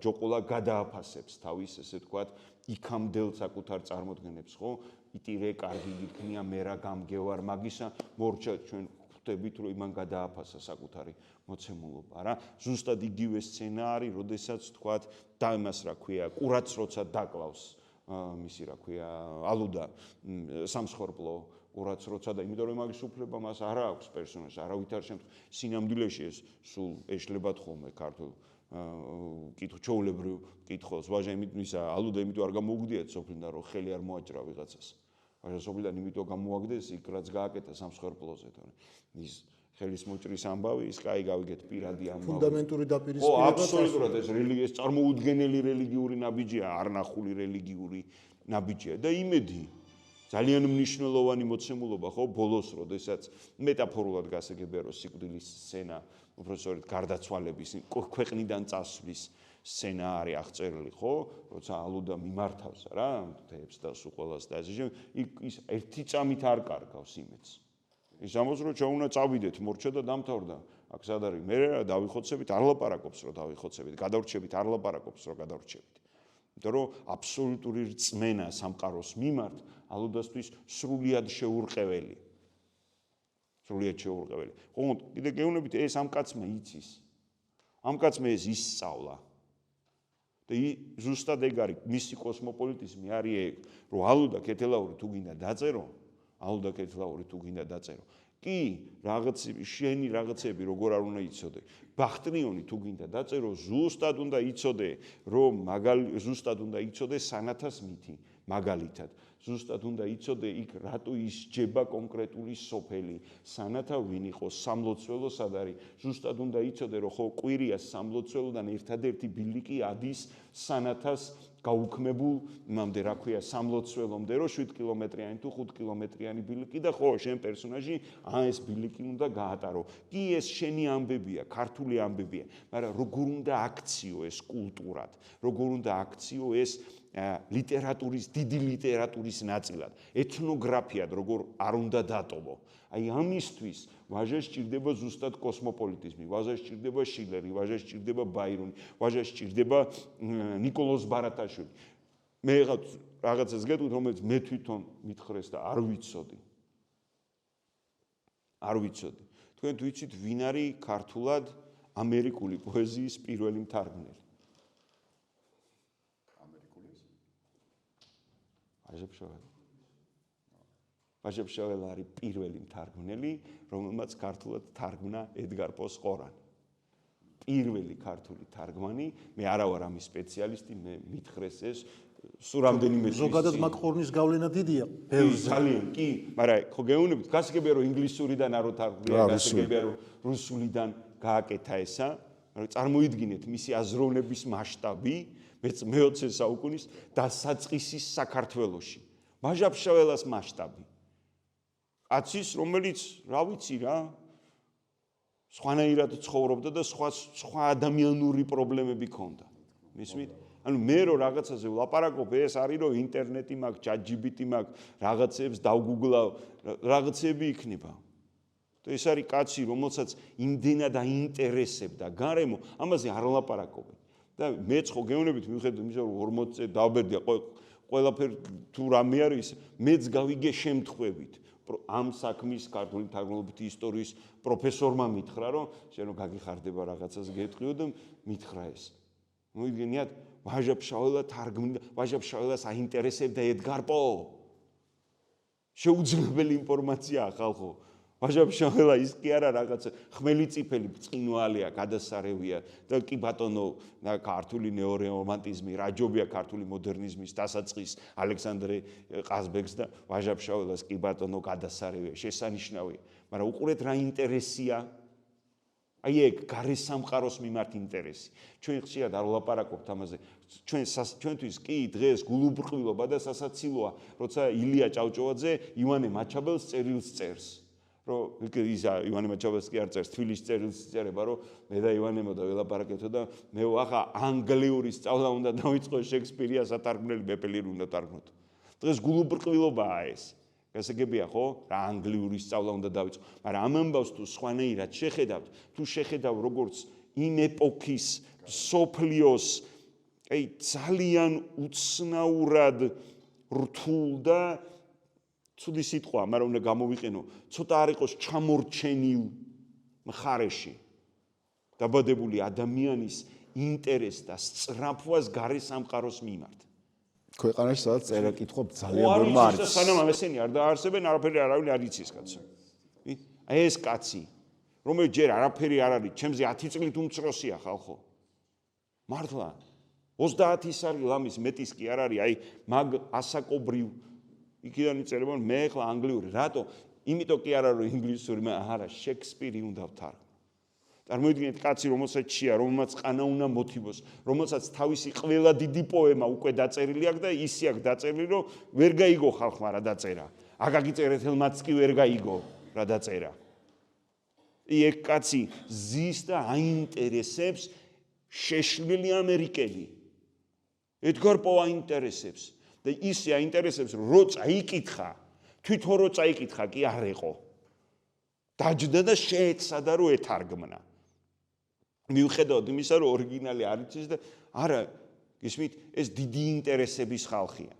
ჯოყოლა გადააფასებს თავის, ესე ვთქვათ, იქამდელ საკუთარ წარმოდგენებს, ხო? იტირე, კარგი გიქნია, მე რა გამგევარ, მაგისა მორჩა ჩვენ ხვდებით, რომ იმან გადააფასა საკუთარი მოცემულობა, რა. ზუსტად იგივე სცენა არის, როდესაც ვთქვათ, და იმას რა ქვია, ყურაც როცა დაკლავს მისი რა ქვია, ალუდა სამსხორპლო ყურაც როცა და იმიტომ რომ მაგის უფლება მას არ აქვს პერსონაჟს, არავითარ შემთხვევაში სინამდვილეში ეს სულ ეშლებათ ხოლმე ქართულ ჩვეულებრივ კითხულს. ვაჟა იმისა ალუდა იმიტომ არ გამოუგდიათ სოფლიდან, რომ ხელი არ მოაჭრა ვიღაცას. ვაჟა სოფლიდან იმიტომ გამოაგდეს იქ რაც გააკეთა სამსხორპლოზე, თორემ ის ხელის მოჭრის ამბავი, ის კაი გავიგეთ პირადი ამბავი. ფუნდამენტური დაპირისპირება. აბსოლუტურად ეს წარმოუდგენელი რელიგიური ნაბიჯია, არნახული რელიგიური ნაბიჯია და იმედი ძალიან მნიშვნელოვანი მოცემულობა, ხო, ბოლოს, როდესაც მეტაფორულად გასაგებია, რომ სიკვდილის სცენა, უბრალოდ გარდაცვალების, ქვეყნიდან წასვლის სცენა არის აღწერილი, ხო, როცა ალუდა მიმართავს რა, თებს და სულ ყველას და ასე ის ერთი წამით არ კარგავს იმედს. ის ამბობს, რომ ჩვენ უნდა წავიდეთ, მორჩა და დამთავრდა. აქ სად არის? მე დავიხოცებით, არ ლაპარაკობს, რომ დავიხოცებით, გადავრჩებით, არ ლაპარაკობს, რომ გადავრჩებით. იმიტომ რომ აბსოლუტური რწმენა სამყაროს მიმართ ალუდასთვის სრულიად შეურყეველი. სრულიად შეურყეველი. ხომ კიდე გეუბნებით, ეს ამ კაცმა იცის. ამ კაცმა ეს ისწავლა. და ზუსტად ეგ არის მისი კოსმოპოლიტიზმი არის ეგ, რომ ალუდა ქეთელაური თუ გინდა დაწერო, ალუდა ქეთელაური თუ გინდა დაწერო. კი, შენი რაღაცები როგორ არ უნდა იცოდე. ბახტრიონი თუ გინდა დაწერო, ზუსტად უნდა იცოდე, რომ ზუსტად უნდა იცოდე სანათას მითი, მაგალითად. ზუსტად უნდა იცოდე იქ რატო ისჯება კონკრეტული სოფელი, სანათა ვინ იყო, სამლოცველო სად არის. ზუსტად უნდა იცოდე, რომ ხო კვირიას სამლოცველოდან ერთადერთი ბილიკი ადის სანათას გაუქმებულ იმამდე რა ქვია სამლოცველომდე, რომ 7 კილომეტრიანი თუ 5 კილომეტრიანი ბილიკი და ხო შენ პერსონაჟი ეს ბილიკი უნდა გაატარო. კი ეს შენი ამბებია, ქართული ამბებია, მაგრამ როგორ უნდა აქციო ეს კულტურად, როგორ უნდა აქციო ეს ლიტერატურის დიდი ლიტერატურის ნაწილად, ეთნოგრაფიად როგორ არ უნდა დატოვო. აი ამისთვის ვაჟას სჭირდება ზუსტად კოსმოპოლიტიზმი, ვაჟას სჭირდება შილერი, ვაჟას სჭირდება ბაირონი, ვაჟას სჭირდება ნიკოლოზ ბარათაშვილი. მე რაღაცას გეტყვით, რომელიც მე თვითონ მითხრეს და არ ვიცოდი. არ ვიცოდი. თქვენ ვიცით ვინ არის ქართულად ამერიკული პოეზიის პირველი მთარგმნელი? ვაჟა-ფშაველა არის პირველი მთარგმნელი, რომელმაც ქართულად თარგმნა ედგარ პოს ყორანი. პირველი ქართული თარგმანი, მე არა ვარ ამის სპეციალისტი, მე მითხრეს ეს სულ რამდენიმე წელი. ზოგადად მაგ ყორნის გავლენა დიდია. ძალიან, კი, მაგრამ ხო გეუბნებით, გასაგებია რომ ინგლისურიდან არ უთარგმნია, გასაგებია რომ რუსულიდან გააკეთა ესა, მაგრამ წარმოიდგინეთ მისი აზროვნების მასშტაბი მე-20 საუკუნის დასაწყისის საქართველოში. ვაჟა-ფშაველას მასშტაბი. კაცის, რომელიც, რა ვიცი რა, სხვანაირად ცხოვრობდა და სხვა ადამიანური პრობლემები ჰქონდა. მისმით? ანუ მე რო რაღაცაზე ვლაპარაკობ, ეს არის რომ ინტერნეტი მაქვს, ChatGPT მაქვს, რაღაცებს დავგუგლავ, რაღაცები იქნება. და ეს არის კაცი, რომელსაც იმდენად აინტერესებდა გარემო, ამაზე არ ვლაპარაკობენ. და მეც ხო გეუბნებით, მიუხედავად იმისა, რომ 40 წელი დავბერდია ყველაფერი თუ რამე არის, მეც გავიგე შემთხვევით. ამ საქმის ქართული თარგმნობით ისტორიის პროფესორმა მითხრა, რომ შენ რომ გაგიხარდება რაღაცას გეტყვიო და მითხრა ეს. მოიგენიათ, ვაჟა-ფშაველა თარგმნიდა, ვაჟა-ფშაველას აინტერესებდა ედგარ პო. შეუძლებელი ინფორმაციაა ხალხო. ვაჟა-ფშაველა ის კი არა რაღაცა ხმელი წიფელი ბრწყინვალეა, გადასარევია და კი ბატონო ქართული ნეორომანტიზმი, რაჯობია ქართული მოდერნიზმის დასაწყის ალექსანდრე ყაზბეგს და ვაჟა-ფშაველას კი ბატონო გადასარევია, შესანიშნავია. მაგრამ უყურეთ რა ინტერესია. აი ეგ გარესამყაროს მიმართ ინტერესი. ჩვენ ხშირად არ ვლაპარაკობთ ამაზე. ჩვენთვის კი დღეს გულუბრყვილობა და სასაცილოა, როცა ილია ჭავჭავაძე ივანე მაჩაბელს წერილს წერს. რომ ის ივანე მაჩაბელს კი არ წერს, თბილისის წერილს წერება, რომ მე და ივანე მოდა ველაპარაკებთ და მე ახლა ანგლიური სწავლა უნდა დავიწყო შექსპირიას ათარგმნელი ბეპელერი უნდა თარგმნოთ. დღეს გულუბრყვილობაა ეს. გასაგებია ხო? რა ანგლიური სწავლა უნდა დავიწყო. მაგრამ ამ ამბავს თუ სხვანაირად შეხედავთ, თუ შეხედავ როგორც იმ ეპოქის სოფლიოს აი ძალიან უცნაურად რთულ და ცუდი სიტყვა, მაგრამ უნდა გამოვიყენო, ცოტა არ იყოს ჩამორჩენილ მხარეში დაბადებული ადამიანის ინტერესს და სწრაფვას გარესამყაროს მიმართ. ქვეყანაში სადაც წერა კითხვა ძალიან ბევრი არის. სანამ ესენი არ დაარსებენ, არაფერი არავინ არ იცის კაცო. აი ეს კაცი, რომელიც ჯერ არაფერი არ არის, ჩემზე 10 წლით უმცროსია ხალხო. მართლა 30 არის ლამის მეტის კი არ არის, აი მაგ ასაკობრივ იქიდან იწერება მე ხლა ანგლიური, რატო? იმიტომ კი არა რომ ინგლისური, არა, შექსპირი უნდა ვთარგმნო. წარმოიდგინეთ კაცი, რომელსაც შეა, რომელმაც ყანა უნდა მოთიბოს, რომელსაც თავისი ყველა დიდი პოემა უკვე დაწერილი აქვს და ისი აქვს დაწერილი, რომ ვერ გაიგო ხალხმა რა დაწერა. აკაკი წერეთელმაც კი ვერ გაიგო რა დაწერა. ეგ კაცი ზის და აინტერესებს შეშლილი ამერიკელი. ედგარ პო აინტერესებს და ისე აინტერესებს, რო წაიკითხა, თვითონ რო წაიკითხა კი არ ეყო. დაჯდა და შეეცადა რომ ეთარგმნა. მიუხედავად იმისა, რომ ორიგინალი არ იცის და არა, ისმით, ეს დიდი ინტერესების ხალხია.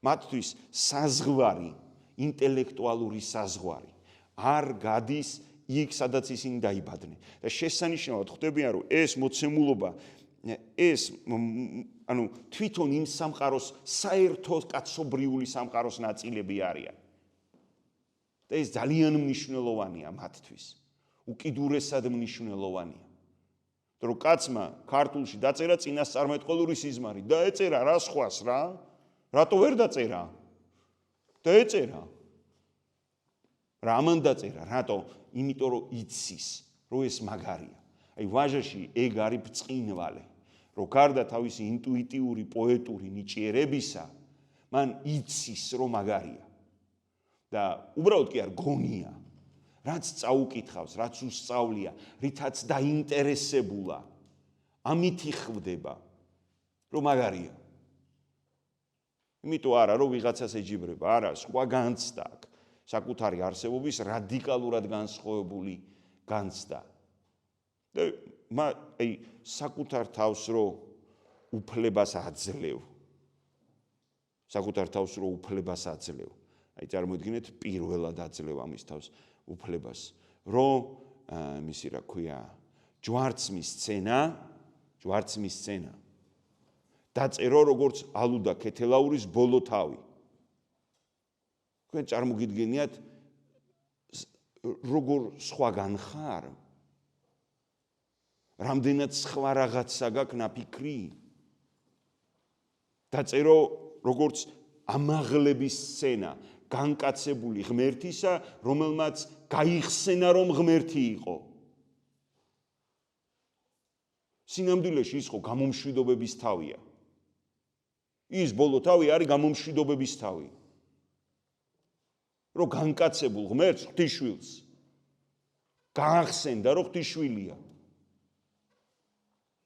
მათთვის საზღვარი, ინტელექტუალური საზღვარი არ გადის იქ, სადაც ისინი დაიბადნენ. და შესანიშნავად ხვდებიან, რომ ეს მოცემულობა, ეს ანუ თვითონ იმ სამყაროს საერთო კაცობრიული სამყაროს ნაწილები არიან. და ეს ძალიან მნიშვნელოვანია მათთვის. უკიდურესად მნიშვნელოვანია. რომ კაცმა ქართულში დაწერა წინასწარმეტყველური სიზმარი და ეწერა რა სხვას რა? რატო ვერ დაწერა? და ეწერა. რა ამან დაწერა? რატო? იმიტომ რომ იცის, რომ ეს მაგარია. აი ვაჟაში ეგ არის ბრწყინვალე. რომ გარდა თავისი ინტუიტიური პოეტური ნიჭიერებისა, მან იცის, რომ მაგარია. და უბრალოდ კი არ გონია, რაც წაუკითხავს, რაც უსწავლია, რითაც დაინტერესებულა, ამით იხდება, რომ მაგარია. იმიტომ არა რომ ვიღაცას ეჯიბრება, არა, სხვა განცდა აქვს. საკუთარი არსებობის რადიკალურად განსხვავებული განცდა. და აი საკუთარ თავს რო უფლებას აძლევ. საკუთარ თავს რო უფლებას აძლევ. აი წარმოიდგინეთ პირველად აძლევ ამის თავს უფლებას, რომ მისი რა ქვია, ჯვარცმის სცენა დაწერო როგორც ალუდა ქეთელაურის ბოლო თავი. თქვენ წარმოგიდგენიათ როგორ სხვაგან ხარ? რამდენად სხვა რაღაცა გაქვს ნაფიქრი? დაწერო როგორც ამაღლების სცენა, განკაცებული ღმერთისა, რომელმაც გაიხსენა რომ ღმერთი იყო. სინამდვილეში ის ხო გამომშვიდობების თავია. ის ბოლო თავი არის გამომშვიდობების თავი. რომ განკაცებულ ღმერთს ღვთისშვილს გაახსენდა რომ ღვთისშვილია.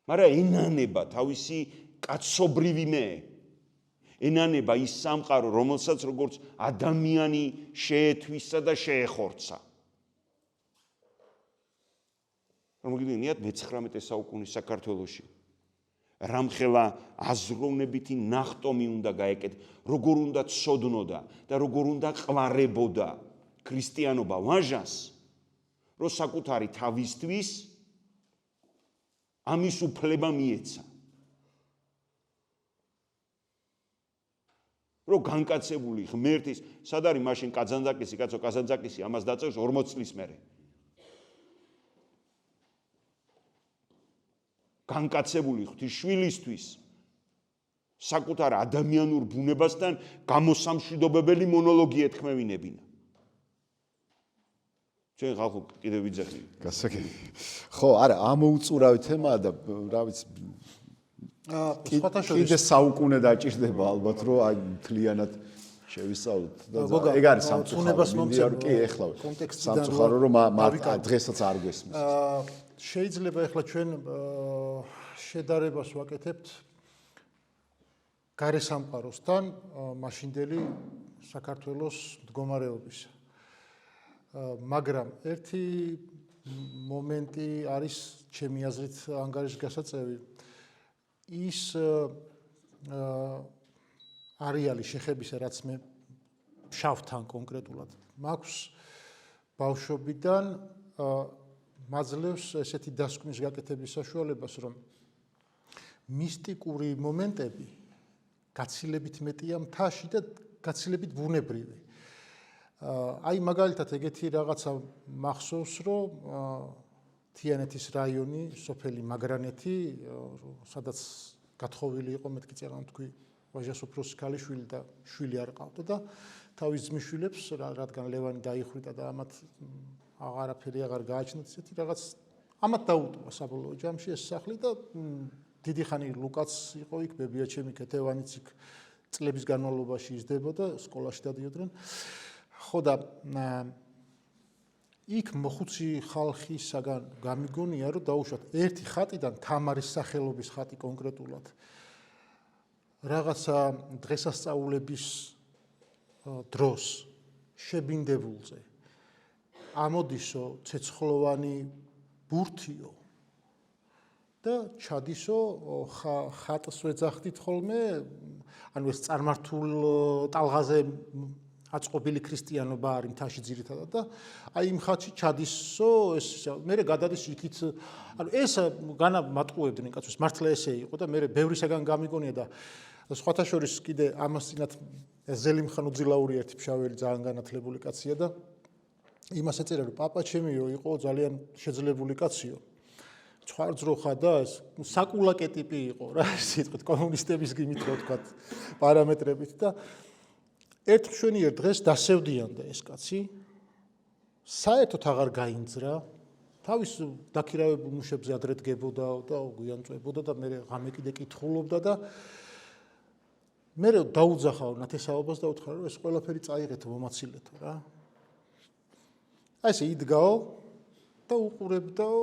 მაგრამ ენანება თავისი კაცობრივი მე. ენანება ის სამყარო, რომელსაც როგორც ადამიანი შეეთვისა და შეეხორცა. მოგიგინიათ მე-19 საუკუნის საქართველოში რამხელა აზროვნებითი ნახტომი უნდა გაეკეთ, როგორ უნდა ცოდნოდა და როგორ უნდა ყლარებოდა ქრისტიანობა ვაჟას, რომ საკუთარი თავისთვის ამის უფლება მიეცა. რომ განკაცებული ღმერთის, სად არის მაშინ კაზანძაკისი, კაცო კაზანძაკისი ამას დაწევს 40 წლის მერე. განკაცებული ღვთისშვილისთვის საკუთარ ადამიანურ ბუნებასთან გამოსამშვიდობებელი მონოლოგი ეთქმევინებინა. ჩვენ ხალხო კიდევ ვიძახი. გასაგები. ხო, არა, ამოუწურავი თემაა და რა ვიცი კიდე საუკუნე დაჭირდება ალბათ რომ აი მთლიანად შევისწავლოთ და ეგ არის სამწუხარო კი ეხლა სამწუხარო რომ დღესაც არ გესმის. შეიძლება ეხლა ჩვენ შედარებას ვაკეთებთ გარე სამყაროსთან მაშინდელი საქართველოს მდგომარეობისა. მაგრამ ერთი მომენტი არის ჩემი აზრით ანგარიშგასაწევი. ის არეალი შეხებისა, რაც მე შავთან კონკრეტულად მაქვს ბავშვობიდან მაძლევს ესეთი დასკვნის გაკეთების საშუალებას, რომ მისტიკური მომენტები გაცილებით მეტია მთაში და გაცილებით ბუნებრივი. აი მაგალითად ეგეთი რაღაცა მახსოვს, რომ თიანეთის რაიონი, სოფელი მაგრანეთი, სადაც გათხოვილი იყო მეთქი წელან თქვი ვაჟას უფროსი ქალიშვილი და შვილი არ ყავდა და თავის ძმისშვილებს, რადგან ლევანი დაიხვიტა და ამათ აღარაფერი აღარ გააჩნდათ, ისეთი რაღაც ამათ დაუტოვა საბოლოო ჯამში ეს სახლი და დიდი ხანი ლუკაც იყო იქ, ბებია ჩემი ქეთევანიც იქ წლების განმავლობაში იზრდებოდა, სკოლაში დადიოდნენ. ხო და იქ მოხუცი ხალხისაგან გამიგონია, რომ დაუშვათ ერთი ხატიდან თამარის სახელობის ხატი კონკრეტულად რაღაცა დღესასწაულების დროს შებინდებულზე ამოდისო ცეცხლოვანი ბურთიო და ჩადისო ხატს ვეძახდით ხოლმე, ანუ ეს წარმართულ ტალღაზე აწყობილი ქრისტიანობა არის მთაში ძირითადად და აი იმ ხატში ჩადისო ეს მე გადადის იქით, ანუ ეს განამატყუებდნენ კაცებს, მართლა ესე იყო და მე ბევრისაგან გამიგონია და სხვათა შორის კიდე ამას წინათ ზელიმხან უძილაური ერთი ფშაველი ძალიან განათლებული კაცია და იმას ეწერა რომ პაპა ჩემიო იყო ძალიან შეძლებული კაციო. ცხვარძროხა და ეს საკულაკე ტიპი იყო რა სიტყვით კომუნისტების გიმით რო თქვათ პარამეტრებით და ერთ მშვენიერ დღეს დასევდიანდა ეს კაცი საერთოდ აღარ გაინძრა თავის დაქირავებულ მუშებზე ადრე დგებოდა და გვიანწვებოდა და მე ღამე კიდე კითხულობდა და მე დაუძახავ ნათესაობას და უთხრა რომ ეს ყველაფერი წაიღეთო მომაცილეთო რა აი ესე იდგაო და უყურებდაო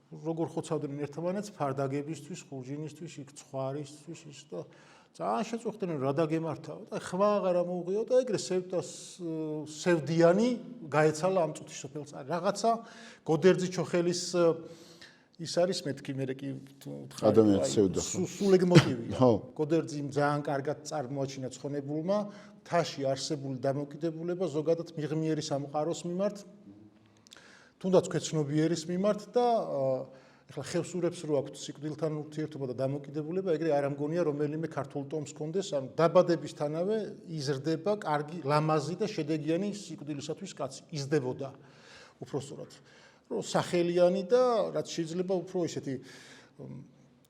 როგორ ხოცავდნენ ერთმანეთს ფარდაგებისთვის, ხურჯინისთვის, იქ ცხვარისთვის ის და ძალიან შეწუხდნენ რა დაგემართავო და ხმა აღარა მოუღიო და ეგრე სევდიანი გაეცალა ამ წუთის სოფელწარი. რაღაცა გოდერძი ჩოხელის ის არის მეთქი მე კი ადამიანს სევდა. სულ ეგ მოტივია. გოდერძი ძალიან კარგად წარმოაჩინა ცხონებულმა, მთაში არსებული დამოკიდებულება ზოგადად მიღმიერი სამყაროს მიმართ, თუნდაც ქვეცნობიერის მიმართ და ეხლა ხევსურებს რო აქვთ სიკვდილთან ურთიერთობა და დამოკიდებულება, ეგრე არ ამგონია რომელიმე ქართულ ტომს კონდეს, ანუ დაბადებისთანავე იზრდება კარგი, ლამაზი და შედეგიანი სიკვდილისათვის კაცი. იზრდებოდა უпростоრად. რომ სახელიანი და რაც შეიძლება უფრო ისეთი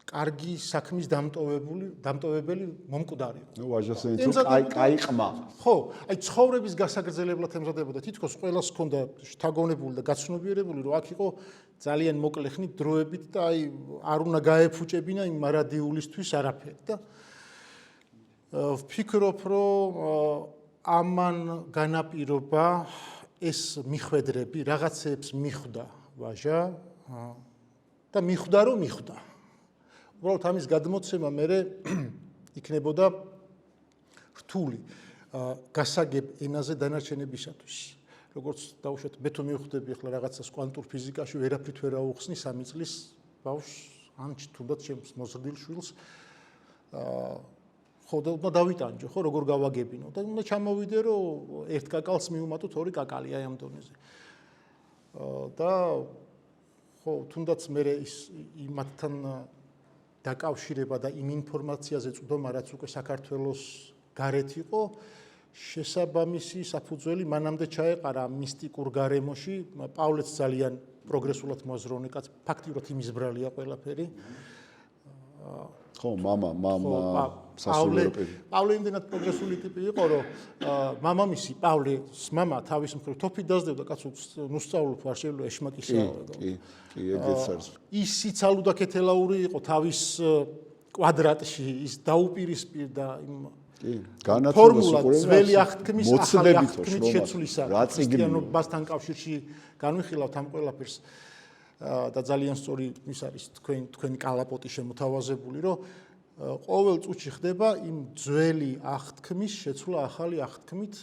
კარგი საქმის დამტოვებელი მომკვდარი. ნუ ვაჟასენიც კაიყმა. ხო, აი ცხოვრების გასაგრძელებლად ემზადებოდა. თითქოს ყველას ჰქონდა შთაგონებული და გაცნობიერებული, რომ აქ იყო ძალიან მოკლე ხნით დროებით და აი არ უნდა გაეფუჭებინა იმ მარადიულისთვის არაფერი და ვფიქრობ, რომ ამან განაპირობა ეს მიხვედრები რაღაცეებს მიხვდა ვაჟა და მიხვდა რომ მიხვდა. უბრალოდ ამის გადმოცემა მე იქნებოდა რთული გასაგებ ენაზე დანარჩენებისათვის. როგორც დავუშვათ, მე თუ მივხვდები ახლა რაღაცას კვანტურ ფიზიკაში, ვერაფრით ვერ აუხსნი 3 წლის ბავშვს, ან თუნდაც ჩემს მოზრდილ შვილს ხო და უნდა დავიტანჯო, ხო, როგორ გავაგებინო და უნდა ჩამოვიდე, რომ ერთ კაკალს მიუმატოთ 2 კაკალი აი ამ დონეზე. და ხო, თუნდაც მე ის იმათთან დაკავშირება და იმ ინფორმაციაზე წვდომა, რაც უკვე საქართველოს გარეთ იყო, შესაბამისი საფუძველი მანამდე ჩაეყარა მისტიკურ გარემოში. პავლეც ძალიან პროგრესულად მოაზროვნე კაც, ფაქტიურად იმის ბრალია ყველაფერი. ხო, მამა სასულიერო პირი. პავლე იმდენად პროგრესული ტიპი იყო, რომ მამამისი პავლეს მამა თავის მხრივ თოფით დაძდევდა, კაცო, ნუ სწავლობ, არ შეიძლება ეშმაკისაო. კი, ეგეც არის. ის იცალუდა კეთელაური იყო თავის კვადრატში, ის დაუპირისპირდა იმ განათლებას ძველი აღთქმის ახალი აღთქმის შეცვლისა ქრისტიანობასთან კავშირში განვიხილავთ ამ ყველაფერს და ძალიან სწორი ის არის თქვენი კალაპოტი შემოთავაზებული, რომ ყოველ წუთში ხდება იმ ძველი აღთქმის შეცვლა ახალი აღთქმით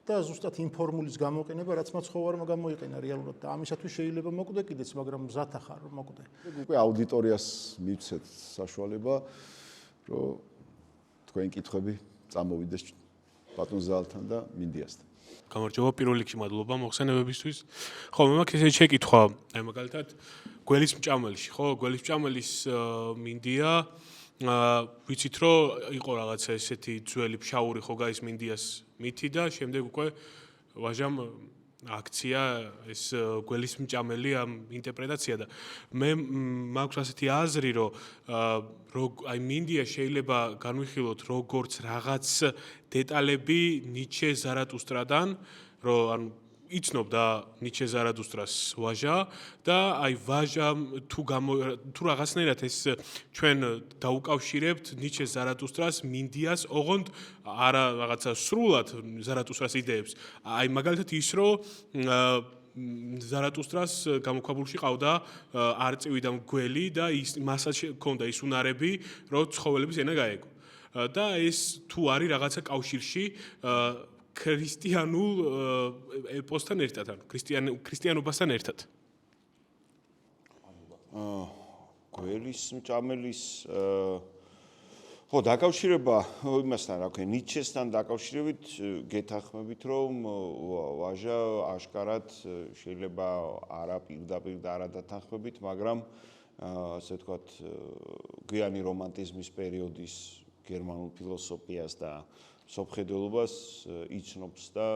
და ზუსტად იმ ფორმულის გამოყენება, რაც მაცხოვარმა გამოიყენა რეალურად და ამისათვის შეიძლება მოკვდე კიდეც, მაგრამ მზად ახარ რომ მოკვდე. უკვე აუდიტორიას მივცეთ საშუალება, რომ თქვენი კითხვები წამოვიდეს ბატონ ზალთან და მინდიასთან. გამარჯობა, პირველ რიგში მადლობა მოხსენებებისთვის. ხო, მე მაქვს ესეთი შეკითხვა, აი მაგალითად, გველის მჭამელში, ხო, გველის მჭამელის მინდია, ვიცით რომ იყო რაღაცა ესეთი ძველი ფშაური ხო გაის მინდიას მითი და შემდეგ უკვე ვაჟამ აქცია ეს გველის მჭამელი ამ ინტერპრეტაცია და მე მაქვს ასეთი აზრი რომ აი მინდია შეიძლება განვიხილოთ როგორც რაღაც დეტალები ნიჩე ზარატუსტრადან რომ ანუ იცნობდა ნიჩე ზარატუსტრას ვაჟა და აი ვაჟამ თუ რაღაცნაირად ეს ჩვენ დაუკავშირებთ ნიჩე ზარატუსტრას მინდიას ოღონდ არა რაღაცა სრულად ზარატუსტრას იდეებს აი მაგალითად ის რომ ზარატუსტრას გამოქვაბულში ყავდა არწივი და მგველი და მასაც ჰქონდა ის უნარები რომ ცხოველების ენა გაეგო და ეს თუ არის რაღაცა კავშირში ქრისტიანულ ეპოსთან ერთად, ანუ ქრისტიანობასთან ერთად. გველის მჭამელის ხო დაკავშირება იმასთან, რა ქვია, ნიჩესთან დაკავშირებით გეთანხმებით, რომ ვაჟა აშკარად შეიძლება არა პირდაპირ და არა დათანხმებით, მაგრამ ასე ვთქვათ, გვიანი რომანტიზმის პერიოდის გერმანულ ფილოსოფიას და სოფხედელობას იცნობს და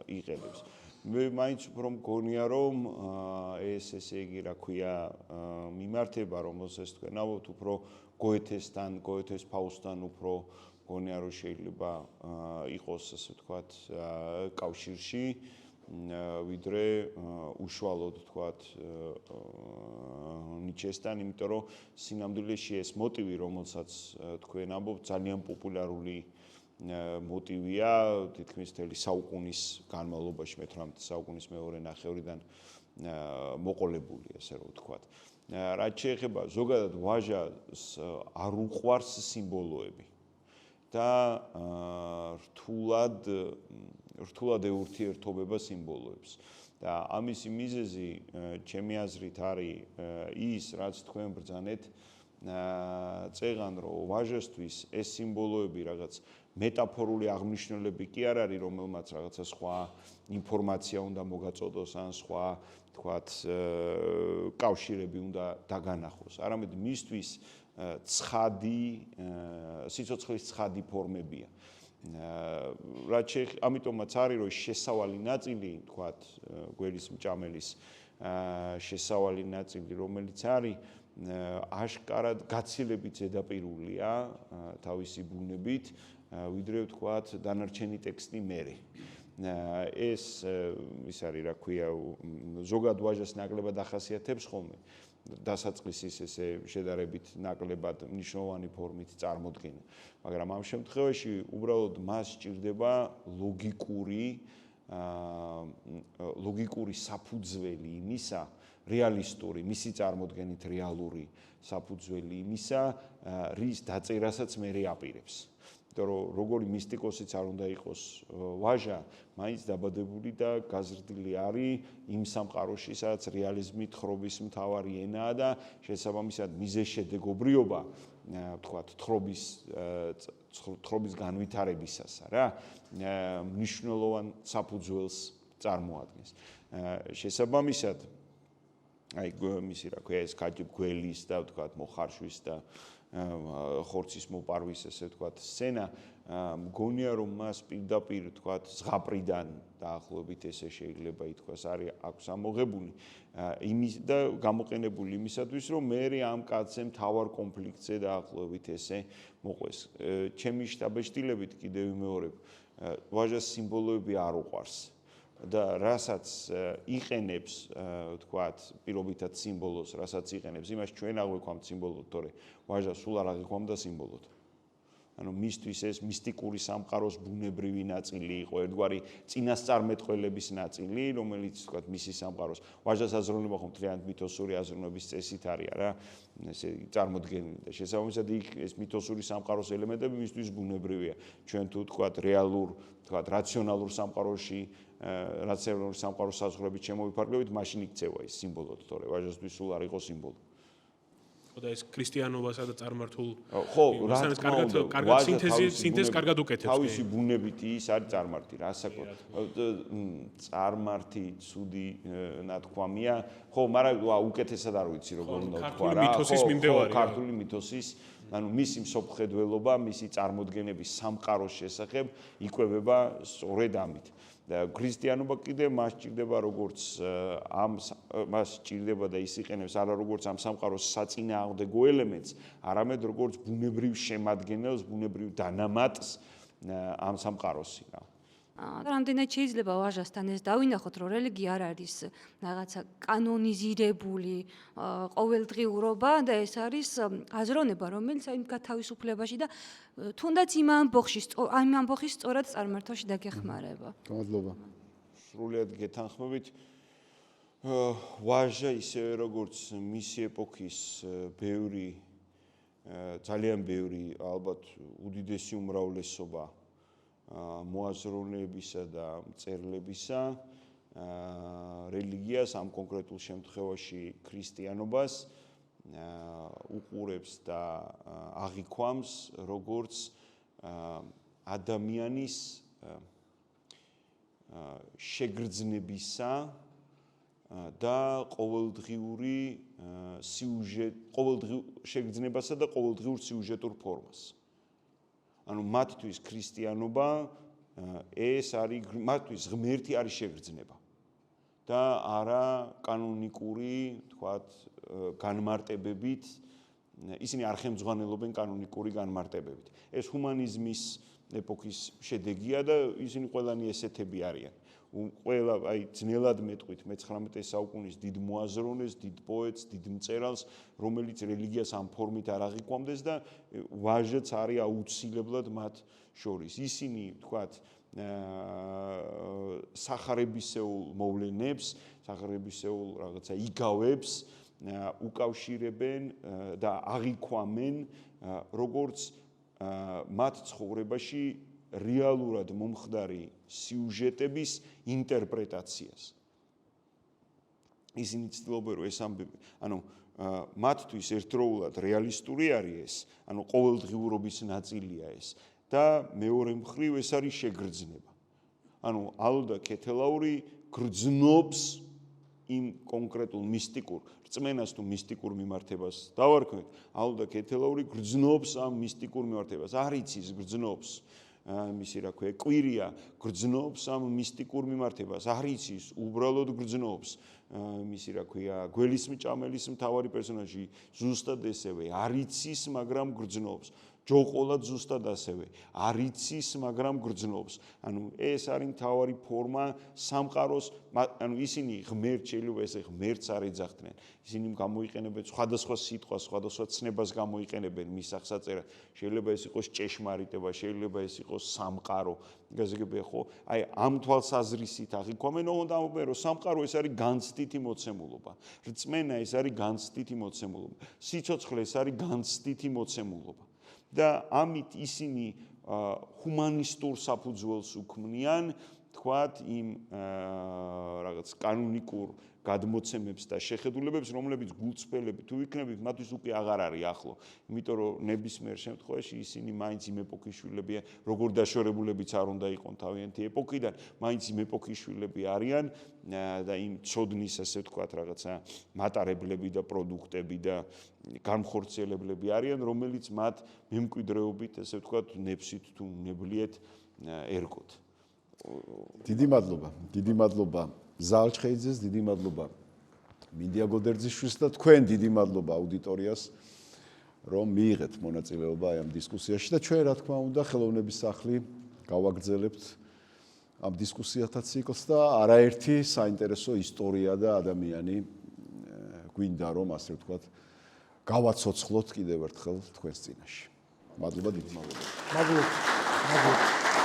იყენებს. მე მაინც უფრო მგონია რომ ეს ესე იგი რა ქვია მიმართება რომელსაც თქვენ ავთ უფრო გოეთესთან, გოეთეს ფაუსტთან უფრო მგონია რომ შეიძლება იყოს ასე ვთქვათ კავშირში ვიდრე უშუალოდ ვთქვათ ნიჩესთან, იმიტომ რომ სინამდვილეში ეს მოტივი რომელსაც თქვენ ამბობთ ძალიან პოპულარული მოტივია თითქმის მთელი საუკუნის განმავლობაში მე-18 საუკუნის მეორე ნახევრიდან მოყოლებული, ასე რომ ვთქვათ. რაც შეეხება ზოგადად ვაჟას არ უყვარს სიმბოლოები. და რთულად ეურთიერთობება სიმბოლოებს. და ამისი მიზეზი ჩემი აზრით არის ის, რაც თქვენ ბრძანეთ წეღან, რომ ვაჟასთვის ეს სიმბოლოები რაღაც მეტაფორული აღნიშნულები კი არ არის, რომელმაც რაღაცა სხვა ინფორმაცია უნდა მოგაწოდოს ან სხვა თქვათ კავშირები უნდა დაგანახოს. არამედ მისთვის ცხადი სიცოცხლის ცხადი ფორმებია. ამიტომაც არის, რომ შესავალი ნაწილი, თქვათ, გველის მჭამელის შესავალი ნაწილი, რომელიც არის აშკარად გაცილებით ზედაპირულია თავისი ბუნებით, ვიდრე ვთქვათ, დანარჩენი ტექსტი მერე. ეს არის, რა ქვია, ზოგად ვაჟას ნაკლებად ახასიათებს ხოლმე. დასაწყისის ესე შედარებით ნაკლებად მნიშვნელოვანი ფორმით წარმოდგენა. მაგრამ ამ შემთხვევაში უბრალოდ მას სჭირდება ლოგიკური საფუძველი იმისა, რეალისტური, მისი წარმოდგენით რეალური საფუძველი იმისა, რის დაწერასაც მე აპირებს. იმიტომ რომ როგორი მისტიკოსიც არ უნდა იყოს ვაჟა, მაინც დაბადებული და გაზრდილი არის იმ სამყაროში, სადაც რეალიზმი თხრობის მთავარი ენაა და შესაბამისად მიზეშედეგობრიობა, ვთქვათ, თხრობის განვითარებისას რა, მნიშვნელოვან საფუძველს წარმოადგენს. შესაბამისად აი მისი რა ქვია ეს გველის და ვთქვათ მოხარშვის და ხორცის მოპარვის ესე ვთქვათ სცენა მგონია რომ მას პირდაპირ ვთქვათ ზღაპრიდან დაახლოებით ესე შეიძლება ითქვას არის აქვს ამოღებული იმის და გამოყენებული იმისათვის რომ მე ამ კაცზე მთავარ კონფლიქტზე დაახლოებით ესე მოყვეს ჩემი შტაბეშტილებით კიდევ ვიმეორებ ვაჟას სიმბოლოები არ უყვარს და რასაც იყენებს ვთქვათ პირობითად სიმბოლოს რასაც იყენებს იმას ჩვენ აღვიქვამთ სიმბოლოდ თორე ვაჟა სულ არ აღიქვამდა სიმბოლოდ ანუ მისთვის ეს მისტიკური სამყაროს ბუნებრივი ნაწილი იყო ერთგვარი წინასწარმეტყველების ნაწილი რომელიც ვთქვათ მისი სამყაროს ვაჟას აზროვნება ხომ თლიანად მითოსური აზროვნების წესით არის რა ესე წარმოდგენილი და შესაბამისად ეს მითოსური სამყაროს ელემენტები მისთვის ბუნებრივია ჩვენ თუ ვთქვათ რეალურ ვთქვათ რაციონალურ სამყაროში რაციონალური სამყაროს საზღვრებით შემოვიფარგლებით, მაშინ იქცევა ის სიმბოლოდ, თორე ვაჟასთვის სულ არ იყო სიმბოლო. ხო და ეს ქრისტიანობასა და წარმართულ ხო, რა თქმა უნდა, კარგად სინთეზს კარგად უკეთებს. თავისი ბუნებით ის არის წარმართი, რასაკო. წარმართი, ცუდი ნათქვამია. ხო, მაგრამ უკეთესად არ ვიცი როგორ უნდა ვთქვა რა. მითოსის მიმდევარი. ქართული მითოსის ანუ მისი მსოფლმხედველობა, მისი წარმოდგენების სამყაროს შესახებ იკვებება სწორედ ამით. და ქრისტიანობა კიდე მას ჭირდება როგორც მას ჭირდება და ის იყენებს არა როგორც ამ სამყაროს საწინააღმდეგო ელემენტს, არამედ როგორც ბუნებრივ შემადგენელს, ბუნებრივ დანამატს ამ სამყაროსი რა. რამდენად შეიძლება ვაჟასთან ეს დავინახოთ, რომ რელიგია არ არის რაღაცა კანონიზირებული ყოველდღიურობა და ეს არის აზროვნება, რომელიც აი გათავისუფლებაში და თუნდაც იმ ამბოხის სწორად წარმართვაში დაგეხმარება. გამადლობა. სრულიად გეთანხმებით. ვაჟა ისევე როგორც მისი ეპოქის ძალიან ბევრი ალბათ უდიდესი უმრავლესობა მოაზროვნეებისა და მწერლებისა რელიგიას ამ კონკრეტულ შემთხვევაში ქრისტიანობას უყურებს და აღიქვამს როგორც ადამიანის შეგრძნებისა და ყოველდღიური შეგრძნებასა და ყოველდღიურ სიუჟეტურ ფორმას. ანუ მათთვის ქრისტიანობა ეს არის მათთვის ღმერთი არის შეგრძნება და არა კანონიკური, თქვათ, განმარტებებით ისინი არ ხელმძღვანელობენ კანონიკური განმარტებებით. ეს ჰუმანიზმის ეპოქის შედეგია და ისინი ყველანი ესეთები არიან. ყველა აი ძნელად მეტყვით მე-19 საუკუნის დიდ მოაზროვნეს, დიდ პოეტს, დიდ მწერალს, რომელიც რელიგიას ამ ფორმით არ აღიქვამდეს და ვაჟაც არის აუცილებლად მათ შორის. ისინი, თქვათ, სახარებისეულ მოვლენებს, სახარებისეულ რაღაცა იგავებს უკავშირებენ და აღიქვამენ როგორც მათ ცხოვრებაში რეალურად მომხდარი სიუჟეტების ინტერპრეტაციას. ისინი ცდილობენ რომ ეს ამბები, მათთვის ერთდროულად რეალისტური არის ეს, ყოველდღიურობის ნაწილია ეს და მეორე მხრივ ეს არის შეგრძნება. ალოდა ქეთელაური გრძნობს იმ კონკრეტულ მისტიკურ რწმენას თუ მისტიკურ მიმართებას დავარქმევთ, ალოდა ქეთელაური გრძნობს ამ მისტიკურ მიმართებას, არ იცის გრძნობს მისი რა ქვია, კვირია გრძნობს ამ მისტიკურ მიმართებას, არ იცის, უბრალოდ გრძნობს მისი რა ქვია, გველისმჭამელის მთავარი პერსონაჟი ზუსტად ესევე, არ იცის, მაგრამ გრძნობს. ჯოყოლად ზუსტად ასევე, არ იცის, მაგრამ გრძნობს. ეს არის მთავარი ფორმა სამყაროს, ისინი ღმერთ შეიძლება ესე ღმერთს არ ეძახდნენ. ისინი გამოიყენებენ სხვადასხვა სიტყვას, სხვადასხვა ცნებას გამოიყენებენ მის აღსაწერად. შეიძლება ეს იყოს ჭეშმარიტება, შეიძლება ეს იყოს სამყარო. გასაგებია ხო? აი ამ თვალსაზრისით აღიქვამენ, ამბობენ რომ სამყარო ეს არის განცდითი მოცემულობა. რწმენა ეს არის განცდითი მოცემულობა. სიცოცხლე ეს არის განცდითი მოცემულობა. და ამით ისინი ჰუმანისტურ საფუძველს უქმნიან, თქვათ, იმ რაღაც კანონიკურ გადმოცემებს და შეხედულებებს, რომლებიც გულწრფელები თუ იქნებით, მათთვის უკვე აღარ არის ახლო. იმიტომ რომ ნებისმიერ შემთხვევაში ისინი მაინც იმ ეპოქის შვილებია, როგორ დაშორებულებიც არ უნდა იყონ თავიანთი ეპოქიდან, მაინც იმ ეპოქის შვილები არიან და იმ ცოდნის, ასე ვთქვათ, რაღაცა მატარებლები და პროდუქტები და განხორციელებლები არიან, რომელიც მათ მემკვიდრეობით, ასე ვთქვათ, ნებსით თუ ნებლიეთ ერგოთ. დიდი მადლობა ზალჩხეიძეს, დიდი მადლობა მინდია გოდერძიშვილს და თქვენ დიდი მადლობა აუდიტორიას, რომ მიიღეთ მონაწილეობა ამ დისკუსიაში და ჩვენ რა თქმა უნდა ხელოვნების სახლი გავაგრძელებთ ამ დისკუსიათა ციკლს და არაერთი საინტერესო ისტორია და ადამიანი გვინდა რომ ასე ვთქვათ გავაცოცხლოთ კიდევ ერთხელ თქვენს წინაშე. მადლობა, დიდი მადლობა. მადლობა.